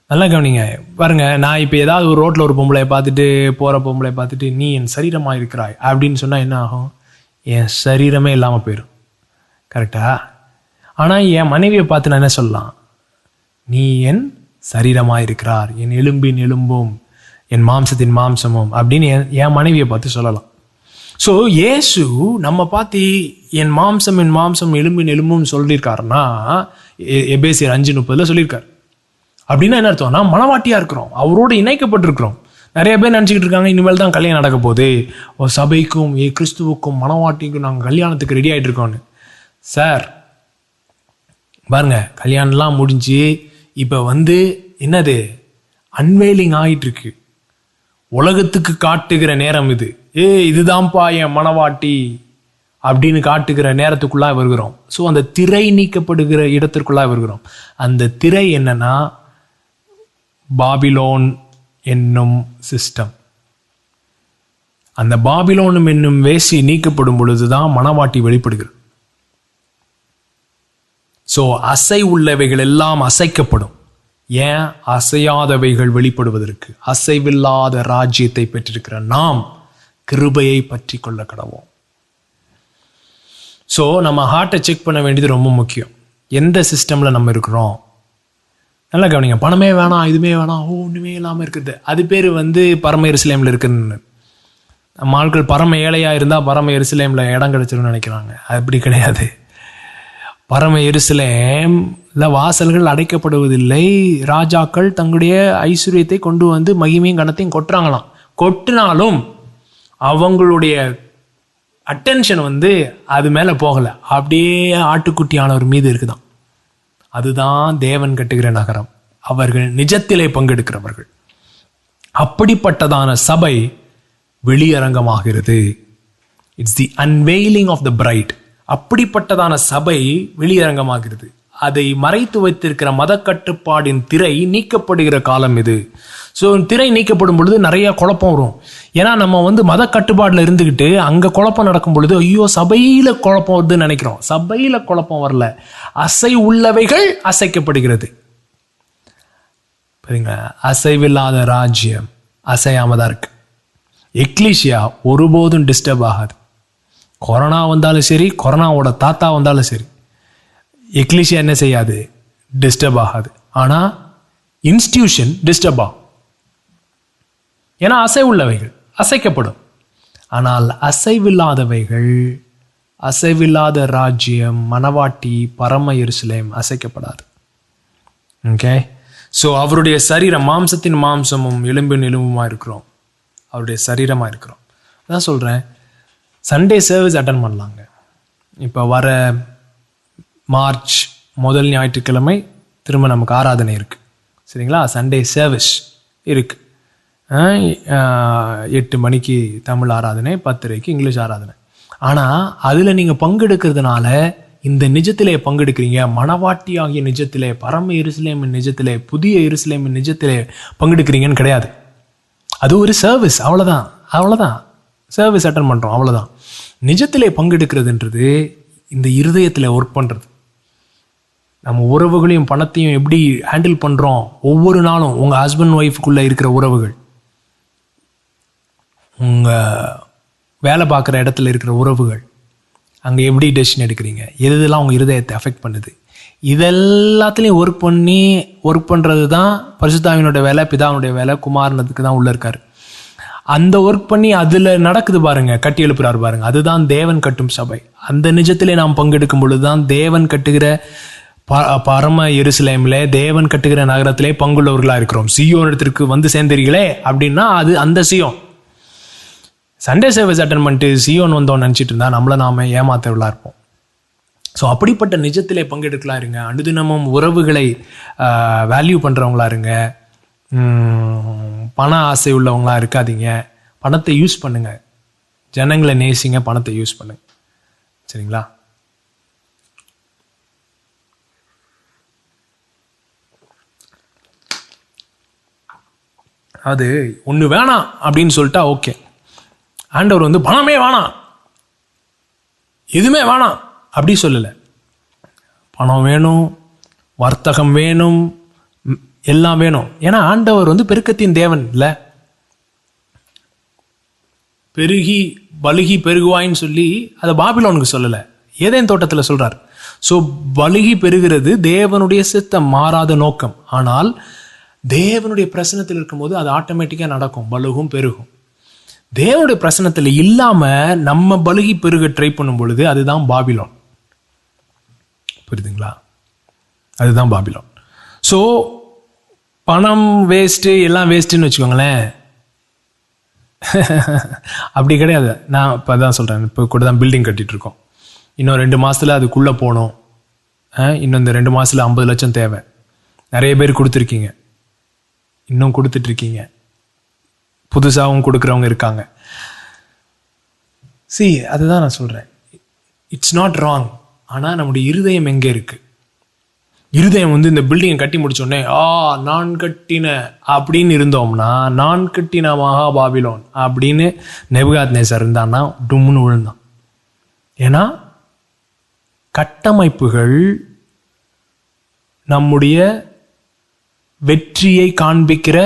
நல்லா கவனிங்க பாருங்க. நான் இப்ப ஏதாவது ஒரு ரோட்ல ஒரு பொம்பளை பார்த்துட்டு, போற பொம்பளை பார்த்துட்டு, நீ என் சரீரமா இருக்கிறாய் அப்படின்னு சொன்னா என்ன ஆகும்? என் சரீரமே இல்லாம போயிடும். கரெக்டா? ஆனா என் மனைவியை பார்த்து நான் என்ன சொல்லலாம்? நீ என் சரீரமா இருக்கிறார், என் எலும்பின் எலும்பும் என் மாம்சத்தின் மாம்சமும் அப்படின்னு என் மனைவியை பார்த்து சொல்லலாம். ஸோ இயேசு நம்ம பார்த்து என் மாம்சம் எலும்பின் எலும்பும் சொல்லியிருக்காருன்னா, எபேசியர் 5:30 சொல்லியிருக்காரு. அப்படின்னா என்ன அர்த்தம்னா, மனவாட்டியா இருக்கிறோம், அவரோடு இணைக்கப்பட்டிருக்கிறோம். நிறைய பேர் நினச்சிக்கிட்டு இருக்காங்க இனிமேல் தான் கல்யாணம் நடக்க போகுது, சபைக்கும் கிறிஸ்துவுக்கும் மனவாட்டிக்கும் நாங்கள் கல்யாணத்துக்கு ரெடி ஆகிட்டு இருக்கோன்னு. சார் பாருங்க, கல்யாணம்லாம் முடிஞ்சு இப்போ என்னது அன்வெயிலிங் ஆகிட்டு இருக்கு. உலகத்துக்கு காட்டுகிற நேரம் இது. இதுதான்ப்பா என் மனவாட்டி அப்படின்னு காட்டுகிற நேரத்துக்குள்ளாக வருகிறோம். ஸோ அந்த திரை நீக்கப்படுகிற இடத்திற்குள்ளாக வருகிறோம். அந்த திரை என்னன்னா, பாபிலோன் என்னும் சிஸ்டம். அந்த பாபிலோனும் என்னும் வேசி நீக்கப்படும் பொழுதுதான் மனவாட்டி வெளிப்படுகிறது. ஸோ அசை உள்ளவைகள் எல்லாம் அசைக்கப்படும். ஏன்? அசையாதவைகள் வெளிப்படுவதற்கு. அசைவில்லாத ராஜ்யத்தை பெற்றிருக்கிற நாம் கிருபையை பற்றி கொள்ள கடவோம். ஸோ நம்ம ஹார்ட்டை செக் பண்ண வேண்டியது ரொம்ப முக்கியம். எந்த சிஸ்டமில் நம்ம இருக்கிறோம்? நல்லா கவனிங்க. பணமே வேணாம், இதுவுமே வேணாம், ஒன்றுமே இல்லாமல் இருக்குது, அது பேர் பரம எருசலேமில் இருக்குன்னு. நம்ம ஆட்கள் பரம ஏழையாக இருந்தால் பரம எருசலேமில் இடம் கிடைச்சிரும்னு நினைக்கிறாங்க. அப்படி கிடையாது. பரம எருசலேம்ல வாசல்கள் அடைக்கப்படுவதில்லை. ராஜாக்கள் தங்களுடைய ஐஸ்வர்யத்தை கொண்டு மகிமையும் கனத்தையும் கொட்டுறாங்களாம். கொட்டினாலும் அவங்களுடைய அட்டென்ஷன் அது மேலே போகலை, அப்படியே ஆட்டுக்குட்டியானவர் மீது இருக்குதான். அதுதான் தேவன் கட்டுகிற நகரம். அவர்கள் நிஜத்திலே பங்கெடுக்கிறவர்கள். அப்படிப்பட்டதான சபை வெளியரங்கமாகிறது. It's the unveiling of the bride. அப்படிப்பட்டதான சபை வெளியரங்கமாகிறது. அதை மறைத்து வைத்திருக்கிற மத கட்டுப்பாடின் திரை நீக்கப்படுகிற காலம் இது. ஸோ திரை நீக்கப்படும் பொழுது நிறைய குழப்பம் வரும். ஏன்னா நம்ம மத கட்டுப்பாடில் இருந்துக்கிட்டு அங்கே குழப்பம் நடக்கும் பொழுது, ஐயோ சபையில் குழப்பம் வருதுன்னு நினைக்கிறோம். சபையில் குழப்பம் வரல, அசை உள்ளவைகள் அசைக்கப்படுகிறது. சரிங்களா? அசைவில்லாத ராஜ்யம் அசையாம தான் இருக்கு. எக்லீசியா ஒருபோதும் டிஸ்டர்ப் ஆகாது. கொரோனா வந்தாலும் சரி, கொரோனாவோட தாத்தா வந்தாலும் சரி, எக்லீசியா என்ன செய்யாது? டிஸ்டர்ப் ஆகாது. ஆனால் இன்ஸ்டிடியூஷன் டிஸ்டர்ப் ஆகும். ஏன்னா அசை உள்ளவைகள் அசைக்கப்படும். ஆனால் அசைவில்லாதவைகள், அசைவில்லாத ராஜ்யம், மனவாட்டி, பரம எருசலேம் அசைக்கப்படாது. ஓகே. ஸோ அவருடைய சரீரம், மாம்சத்தின் மாம்சமும் எலும்பின் எலும்புமா இருக்கிறோம், அவருடைய சரீரமா இருக்கிறோம். அதான் சொல்றேன், சண்டே சர்வீஸ் அட்டன் பண்ணலாங்க. இப்போ வர மார்ச் 1 ஞாயிற்றுக்கிழமை திரும்ப நமக்கு ஆராதனை இருக்கு. சரிங்களா? சண்டே சர்வீஸ் இருக்கு. 8 மணிக்கு தமிழ் ஆராதனை, 10:30 இங்கிலீஷ் ஆராதனை. ஆனால் அதில் நீங்கள் பங்கெடுக்கிறதுனால இந்த நிஜத்திலே பங்கெடுக்கிறீங்க. மணவாட்டி ஆகிய நிஜத்திலே, பரம எருசலேமின் நிஜத்திலே, புதிய எருசலேமின் நிஜத்திலே பங்கெடுக்கிறீங்கன்னு கிடையாது. அது ஒரு சர்வீஸ், அவ்வளோதான். சர்வீஸ் அட்டன் பண்ணுறோம், அவ்வளோதான். நிஜத்திலே பங்கெடுக்கிறதுன்றது இந்த இருதயத்தில் ஒர்க் பண்ணுறது. நம்ம உறவுகளையும் பணத்தையும் எப்படி ஹேண்டில் பண்ணுறோம் ஒவ்வொரு நாளும். உங்கள் ஹஸ்பண்ட் ஒய்ஃபுக்குள்ளே இருக்கிற உறவுகள், உங்கள் வேலை பார்க்குற இடத்துல இருக்கிற உறவுகள், அங்கே எப்படி டெசிஷன் எடுக்கிறீங்க, எதெல்லாம் உங்கள் இருதயத்தை அஃபெக்ட் பண்ணுது, இதெல்லாத்துலேயும் ஒர்க் பண்ணுறது தான் பரிசுத்தாவினுடைய வேலை, பிதாவினுடைய வேலை. குமாரனத்துக்கு தான் உள்ளே இருக்கார். அந்த ஒர்க் பண்ணி அதில் நடக்குது பாருங்க, கட்டி எழுப்புறாரு பாருங்க. அதுதான் தேவன் கட்டும் சபை. அந்த நிஜத்திலே நாம் பங்கெடுக்கும் பொழுது தான் தேவன் கட்டுகிற பரம எருசலேமிலே, தேவன் கட்டுகிற நகரத்திலே பங்குள்ளவர்களாக இருக்கிறோம். சியோன் இடத்திற்கு வந்து சேர்ந்தீர்களே அப்படின்னா அது அந்த சியோன். சண்டே சர்வீஸ் அட்டன் பண்ணிட்டு சியோன் வந்தோன்னு நினச்சிட்டு இருந்தா நம்மளை நாம ஏமாத்தவர்களா இருப்போம். ஸோ அப்படிப்பட்ட நிஜத்திலே பங்கெடுக்கலாம் இருங்க. அனுதினமும் உறவுகளை வேல்யூ பண்ணுறவங்களா இருங்க. பண ஆசை உள்ளவங்களா இருக்காதீங்க. பணத்தை யூஸ் பண்ணுங்க, ஜனங்களை நேசிங்க, பணத்தை யூஸ் பண்ணுங்க. சரிங்களா? அது ஒன்று வேணாம் அப்படின்னு சொல்லிட்டா ஓகே. ஆண்டவர் வந்து பணமே வேணாம், எதுவுமே வேணாம் அப்படி சொல்லலை. பணம் வேணும், வர்த்தகம் வேணும், எல்லாம் வேணும். ஏன்னா ஆண்டவர் வந்து பெருக்கத்தின் தேவன் இல்லை. பெருகி பலுகி பெருகுவாயின்னு சொல்லி அதை பாபிலோனுக்கு சொல்லலை, ஏதேன் தோட்டத்தில் சொல்றார். ஸோ பலுகி பெருகிறது தேவனுடைய சித்தம், மாறாத நோக்கம். ஆனால் தேவனுடைய பிரசனத்தில் இருக்கும்போது அது ஆட்டோமேட்டிக்காக நடக்கும், பலுகும் பெருகும். தேவனுடைய பிரசனத்தில் இல்லாமல் நம்ம பலுகி பெருக ட்ரை பண்ணும் பொழுது அதுதான் பாபிலோன். புரியுதுங்களா? அதுதான் பாபிலோன். ஸோ பணம் வேஸ்ட்டு, எல்லாம் வேஸ்ட்டுன்னு வச்சுக்கோங்களேன். அப்படி கிடையாது. நான் இப்போ தான் சொல்கிறேன், இப்போ கூட தான் பில்டிங் கட்டிகிட்டு இருக்கோம். இன்னும் 2 மாதத்தில் அதுக்குள்ளே போகணும். இன்னும் இந்த 2 மாதத்தில் 50 லட்சம் தேவை. நிறைய பேர் கொடுத்துருக்கீங்க, இன்னும் கொடுத்துட்ருக்கீங்க, புதுசாகவும் கொடுக்குறவங்க இருக்காங்க. அதுதான் நான் சொல்கிறேன், இட்ஸ் நாட் ராங். ஆனால் நம்முடைய இருதயம் எங்கே இருக்குது? இருதயம் வந்து இந்த பில்டிங்கை கட்டி முடிச்சோடனே நான் கட்டின அப்படின்னு இருந்தோம்னா, நான் கட்டின மகா பாபிலோன் அப்படின்னு நேபுகாத்நேசர் இருந்தான்னா டும்னு விழுந்தான். ஏன்னா கட்டமைப்புகள் நம்முடைய வெற்றியை காண்பிக்கிற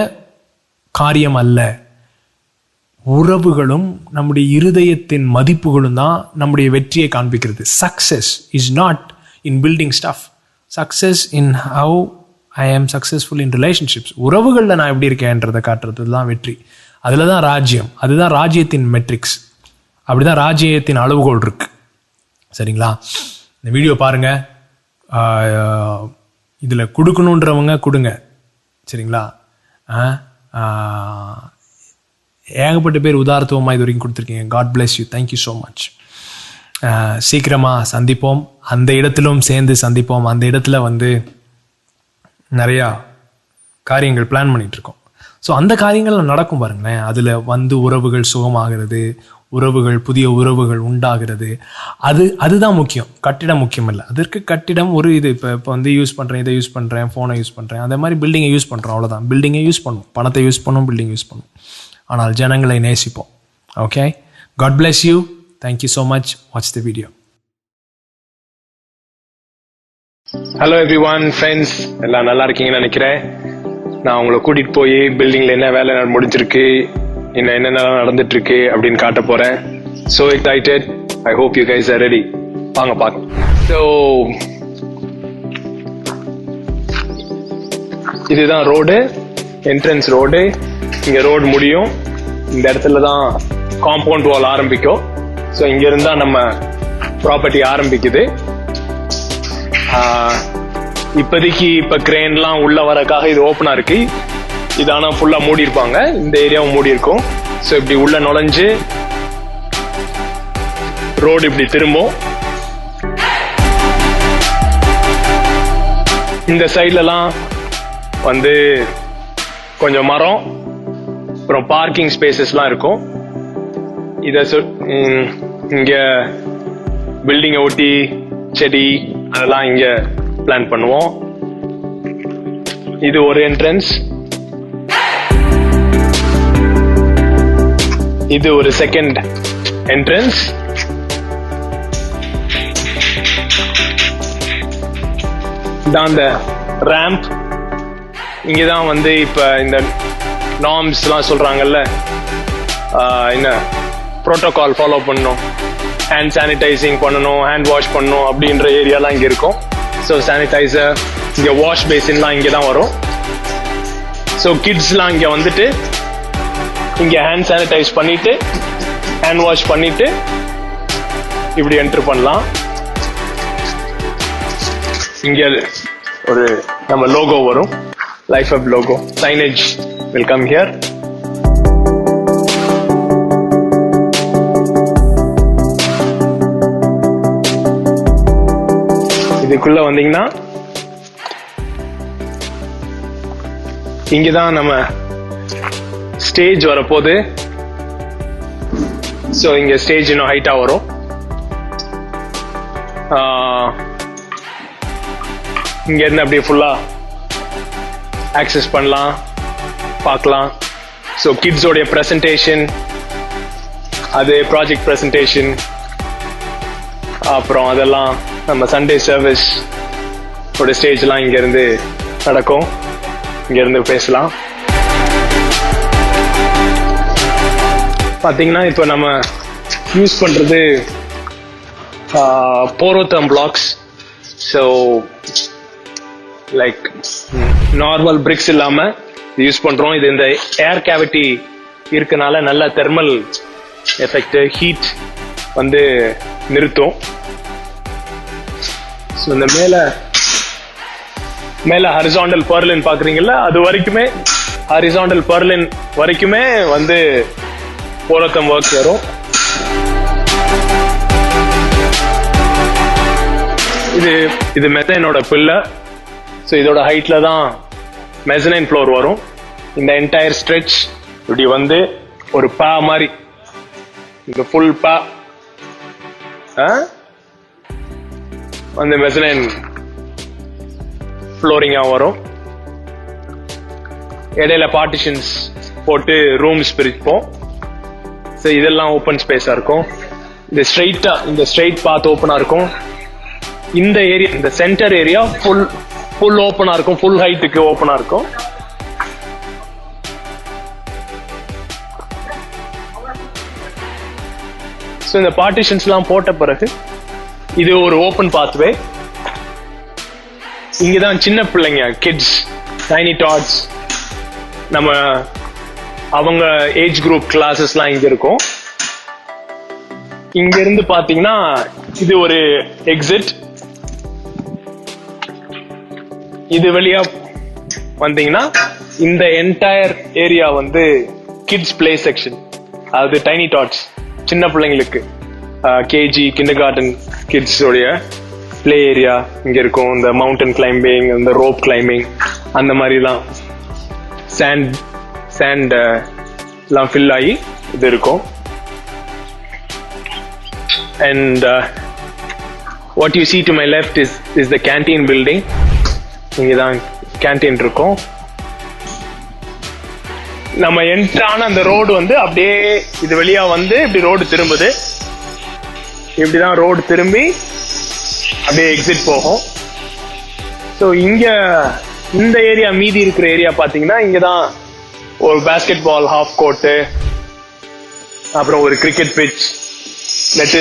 காரியம் அல்ல. உறவுகளும் நம்முடைய இருதயத்தின் மதிப்புகளும் தான் நம்முடைய வெற்றியை காண்பிக்கிறது. Success is not in building stuff. Success in how I ஆம் சக்சஸ்ஃபுல் இன் ரிலேஷன்ஷிப்ஸ். உறவுகளில் நான் எப்படி இருக்கேன்றதை காட்டுறது தான் வெற்றி. அதில் தான் ராஜ்யம். அதுதான் ராஜ்யத்தின் மெட்ரிக்ஸ். அப்படி தான் ராஜ்யத்தின் அளவுகோல் இருக்கு. சரிங்களா? இந்த வீடியோ பாருங்க, இதில் கொடுக்கணுன்றவங்க கொடுங்க. சரிங்களா? ஏகப்பட்ட பேர் உதாரணத்துவமாக இது வரைக்கும் கொடுத்துருக்கீங்க. God bless you, thank you so much. சீக்கிரமாக சந்திப்போம், அந்த இடத்திலும் சேர்ந்து சந்திப்போம். அந்த இடத்துல வந்து நிறையா காரியங்கள் பிளான் பண்ணிகிட்ருக்கோம். ஸோ அந்த காரியங்கள் நடக்கும் பாருங்களேன். அதில் வந்து உறவுகள் சுகமாகிறது, உறவுகள், புதிய உறவுகள் உண்டாகிறது. அதுதான் முக்கியம், கட்டிடம் முக்கியம் இல்லை. அதற்கு கட்டிடம் ஒரு இது. இப்போ வந்து யூஸ் பண்ணுறேன், இதை யூஸ் பண்ணுறேன், ஃபோனை யூஸ் பண்ணுறேன், அந்த மாதிரி பில்டிங்கை யூஸ் பண்ணுறோம், அவ்வளோதான். பில்டிங்கை யூஸ் பண்ணுவோம், பணத்தை யூஸ் பண்ணுவோம், பில்டிங் யூஸ் பண்ணுவோம். ஆனால் ஜனங்களை நேசிப்போம். Okay, God bless you, thank you so much. Watch the video. Hello everyone, friends எல்லாம் நல்லா இருக்கீங்கன்னு நினைக்கிறேன். நான் உங்களை கூட்டிகிட்டு போய் பில்டிங்கில் என்ன வேலை முடிஞ்சிருக்கு, இன்னும் என்னென்னலாம் நடந்துட்டு இருக்கு அப்படின்னு காட்ட போகிறேன். So excited. I hope you guys are ready. வாங்க பார்க்கலாம். ஸோ இதுதான் ரோடு, என்ட்ரன்ஸ் ரோடு. இங்கே ரோடு முடியும், இந்த இடத்துல தான் காம்பவுண்ட் வால் ஆரம்பிக்கும். ஸோ இங்கிருந்து தான் நம்ம ப்ராப்பர்ட்டி ஆரம்பிக்குது. இப்போதைக்கு இப்போ கிரெயின்லாம் உள்ள வரக்காக இது ஓப்பனா இருக்கு. இது ஆனால் ஃபுல்லா மூடி இருப்பாங்க, இந்த ஏரியாவும் மூடி இருக்கும். ஸோ இப்படி உள்ள நுழைஞ்சு ரோடு இப்படி திரும்பும். இந்த சைட்லலாம் வந்து கொஞ்சம் மரம், அப்புறம் பார்க்கிங் ஸ்பேசஸ்லாம் இருக்கும். இதை இங்க பில்டிங்கை ஒட்டி செடி அதெல்லாம் இங்க பிளான் பண்ணுவோம். இது ஒரு என்ட்ரன்ஸ், இது ஒரு செகண்ட் என்ட்ரன்ஸ். இதான் அந்த ரேம்ப். இங்கதான் வந்து இப்ப இந்த நார்ம்ஸ் எல்லாம் சொல்றாங்கல்ல, என்ன புரோட்டோகால் ஃபாலோ பண்ணணும், ஹேண்ட் சானிடைசிங் பண்ணணும், ஹேண்ட் வாஷ் பண்ணணும் அப்படின்ற ஏரியாலாம் இங்க இருக்கும். ஸோ சானிடைசர், இங்க வாஷ் பேசின்லாம் இங்கே தான் வரும். ஸோ கிட்ஸ்லாம் இங்க வந்துட்டு இங்க ஹேண்ட் சானிடைஸ் பண்ணிட்டு ஹேண்ட் வாஷ் பண்ணிட்டு இப்படி என்டர் பண்ணலாம். இங்க ஒரு நம்ம லோகோ வரும், life hub logo, signage will come here. இதுக்குள்ள வந்தீங்கன்னா இங்கதான் நம்ம ஸ்டேஜ் வரப்போகுது. ஸோ இங்க ஸ்டேஜ் இன்னும் ஹைட்டா வரும். இங்க இருந்து அப்படியே ஃபுல்லா ஆக்சஸ் பண்ணலாம், பார்க்கலாம். ஸோ கிட்ஸோடைய ப்ரெசன்டேஷன், அது ப்ராஜெக்ட் ப்ரெசன்டேஷன், அப்புறம் அதெல்லாம் நம்ம சண்டே சர்வீஸ் ஒரு ஸ்டேஜ்லாம் இங்க இருந்து நடக்கும். இங்க இருந்து பேசலாம். பாத்தீங்கன்னா இப்போ நம்ம யூஸ் பண்றது Porotherm blocks. So like normal bricks இல்லாம யூஸ் பண்றோம். இது இந்த ஏர் கேவிட்டி இருக்கனால நல்ல தெர்மல் எஃபெக்ட், ஹீட் வந்து நிறுத்தும். ஸோ இந்த மேல ஹரிசாண்டல் பர்லின் பாக்குறீங்கல்ல, அது வரைக்குமே ஹரிசாண்டல் பர்லின் வரைக்குமே வந்து போரோத்தம் ஒர்க் வரும். இது மெசனைனோட பில்லர். ஸோ இதோட ஹைட்ல தான் மெசனைன் ஃப்ளோர் வரும். இந்த என்டையர் ஸ்ட்ரெச் இப்படி வந்து ஒரு பா மாதிரி, இந்த ஃபுல் பா வந்து மெசனைன் ஃப்ளோரிங்கா வரும். இடையில பார்ட்டிஷன்ஸ் போட்டு ரூம்ஸ் பிரிப்போம். ஸோ இதெல்லாம் ஓப்பன் ஸ்பேஸா இருக்கும். இந்த ஸ்ட்ரெயிட் பாத் ஓப்பனா இருக்கும். இந்த ஏரியா, இந்த சென்டர் ஏரியா ஃபுல் ஓப்பனா இருக்கும், ஃபுல் ஹைட்டுக்கு ஓப்பனா இருக்கும். ஸோ இந்த பார்ட்டிஷன்ஸ் எல்லாம் போட்ட பிறகு இது ஒரு ஓப்பன் பாத்வே. இங்கதான் சின்ன பிள்ளைங்க, கிட்ஸ், டைனி டாட்ஸ், நம்ம அவங்க ஏஜ் குரூப் கிளாஸஸ்லாம் இங்க இருக்கும். இங்க இருந்து பாத்தீங்கன்னா இது ஒரு எக்ஸிட். இது வழியா வந்தீங்கன்னா இந்த என்டையர் ஏரியா வந்து கிட்ஸ் பிளே செக்ஷன், அதாவது டைனி டாட்ஸ், சின்ன பிள்ளைங்களுக்கு கேஜி கிண்டர் கார்டன் கிட்ஸ் உடைய பிளே ஏரியா இங்க இருக்கும். இந்த மவுண்டன் கிளைம்பிங், இந்த ரோப் கிளைம்பிங், அந்த மாதிரிலாம் சாண்ட் எல்லாம் ஃபில் ஆகி இது இருக்கும். And what you see to my left is the canteen building. இங்கதான் கேன்டீன் இருக்கும். நம்ம என்ட்ரான அந்த ரோடு வந்து அப்படியே இது வெளியா வந்து இப்படி ரோடு திரும்புது. இப்படிதான் ரோடு திரும்பி அப்படியே எக்ஸிட் போகும். ஸோ இங்க இந்த ஏரியா, மீதி இருக்கிற ஏரியா பாத்தீங்கன்னா இங்கதான் ஒரு பேஸ்கெட் பால் ஹாஃப் கோர்ட்டு, அப்புறம் ஒரு cricket pitch, net,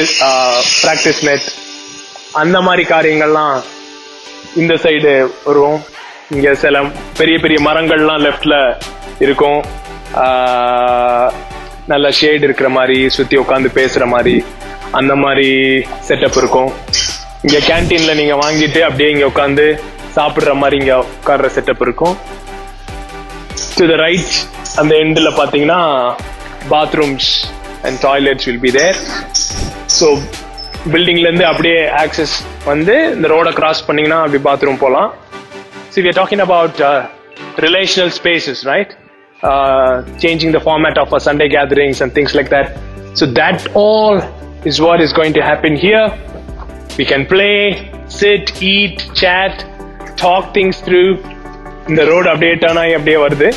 practice net, அந்த மாதிரி காரியங்கள்லாம் இந்த சைடு வரும். இங்க சில பெரிய பெரிய மரங்கள்லாம் லெஃப்ட்ல இருக்கும். நல்ல ஷேட் இருக்கிற மாதிரி, சுத்தி உட்காந்து பேசுற மாதிரி, அந்த மாதிரி செட்டப் இருக்கும். இங்க கேன்டீன்ல நீங்க வாங்கிட்டு அப்படியே இங்க உட்காந்து சாப்பிடுற மாதிரி இங்க உட்கார்ற செட்டப் இருக்கும். டு த ரைட் அந்த எண்ட்ல பாத்தீங்கன்னா bathrooms and toilets will be there. So பில்டிங்ல இருந்து அப்படியே ஆக்சஸ் வந்து இந்த ரோட கிராஸ் பண்ணீங்கன்னா அப்படி பாத்ரூம் போலாம். So we are talking about relational spaces, right? Changing the format of our Sunday gatherings and things like that. So that all is what is going to happen here. we can play, sit, eat, chat, talk things through. இந்த road அப்படியே turn ஆகி அப்படியே வருது.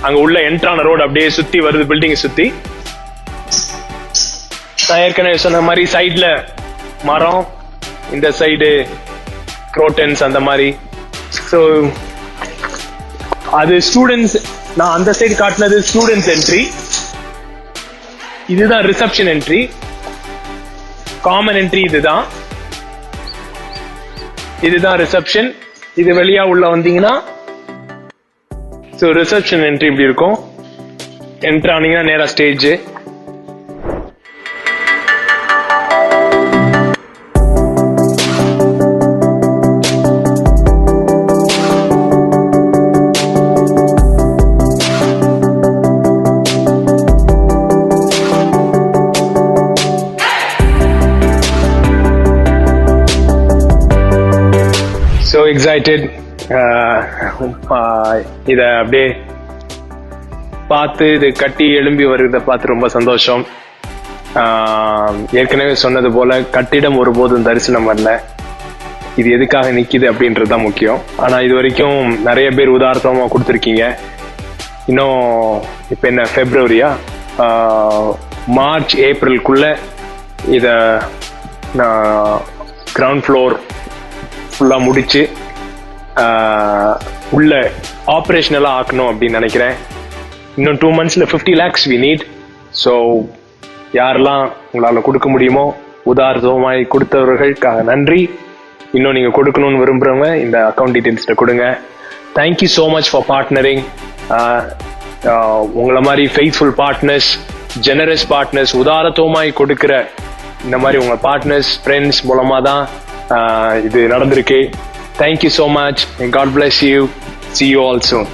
அங்க உள்ள என்ட்ரான road அப்படியே சுத்தி வருது, பில்டிங் சுத்தி. நான் ஏற்கனவே சொன்ன மாதிரி சைட்ல மரம், இந்த சைடு குரோட்டன்ஸ் அந்த மாதிரி. ஸோ அது ஸ்டூடெண்ட்ஸ், நான் அந்த சைடு காட்டினது ஸ்டூடெண்ட்ஸ் என்ட்ரி, இதுதான் ரிசப்ஷன் என்ட்ரி. காமன் என்ட்ரி இதுதான் ரிசப்ஷன். இது வெளியா உள்ள வந்தீங்கன்னா ஸோ ரிசப்ஷன் என்ட்ரி இப்படி இருக்கும். என்ட்ரி ஆனீங்கன்னா நேரா ஸ்டேஜ். So excited. இத அப்படியே பார்த்து இது கட்டி எழும்பி வருவதை பார்த்து ரொம்ப சந்தோஷம். ஏற்கனவே சொன்னது போல கட்டிடம் ஒருபோதும் தரிசனம் வரல. இது எதுக்காக நிக்குது அப்படின்றது தான் முக்கியம். ஆனா இது வரைக்கும் நிறைய பேர் உதாரணமா கொடுத்துருக்கீங்க. இன்னும் இப்ப என்ன பிப்ரவரியா, மார்ச் ஏப்ரலுக்குள்ள இத நான் கிரவுண்ட் ஃப்ளோர் ஃபுல்லா முடிச்சு உள்ள ஆப்ரேஷனலா ஆக்கணும் அப்படின்னு நினைக்கிறேன். இன்னும் 2 monthsல 50 lakhs we need. ஸோ யாரெல்லாம் உங்களால கொடுக்க முடியுமோ உதாரணமாய் கொடுத்தவர்களுக்காக நன்றி. இன்னும் நீங்க கொடுக்கணும்னு விரும்புறவங்க இந்த அக்கௌண்ட் டீடைல்ஸ்ல கொடுங்க. Thank you so much for partnering. உங்களை மாதிரி ஃபெய்த்ஃபுல் பார்ட்னர்ஸ், ஜெனரஸ் பார்ட்னர்ஸ், உதாரணமாய் கொடுக்கிற இந்த மாதிரி உங்க பார்ட்னர்ஸ், ஃப்ரெண்ட்ஸ் மூலமா தான் இது நடந்திருக்கு. Thank you so much and God bless you. See you all soon.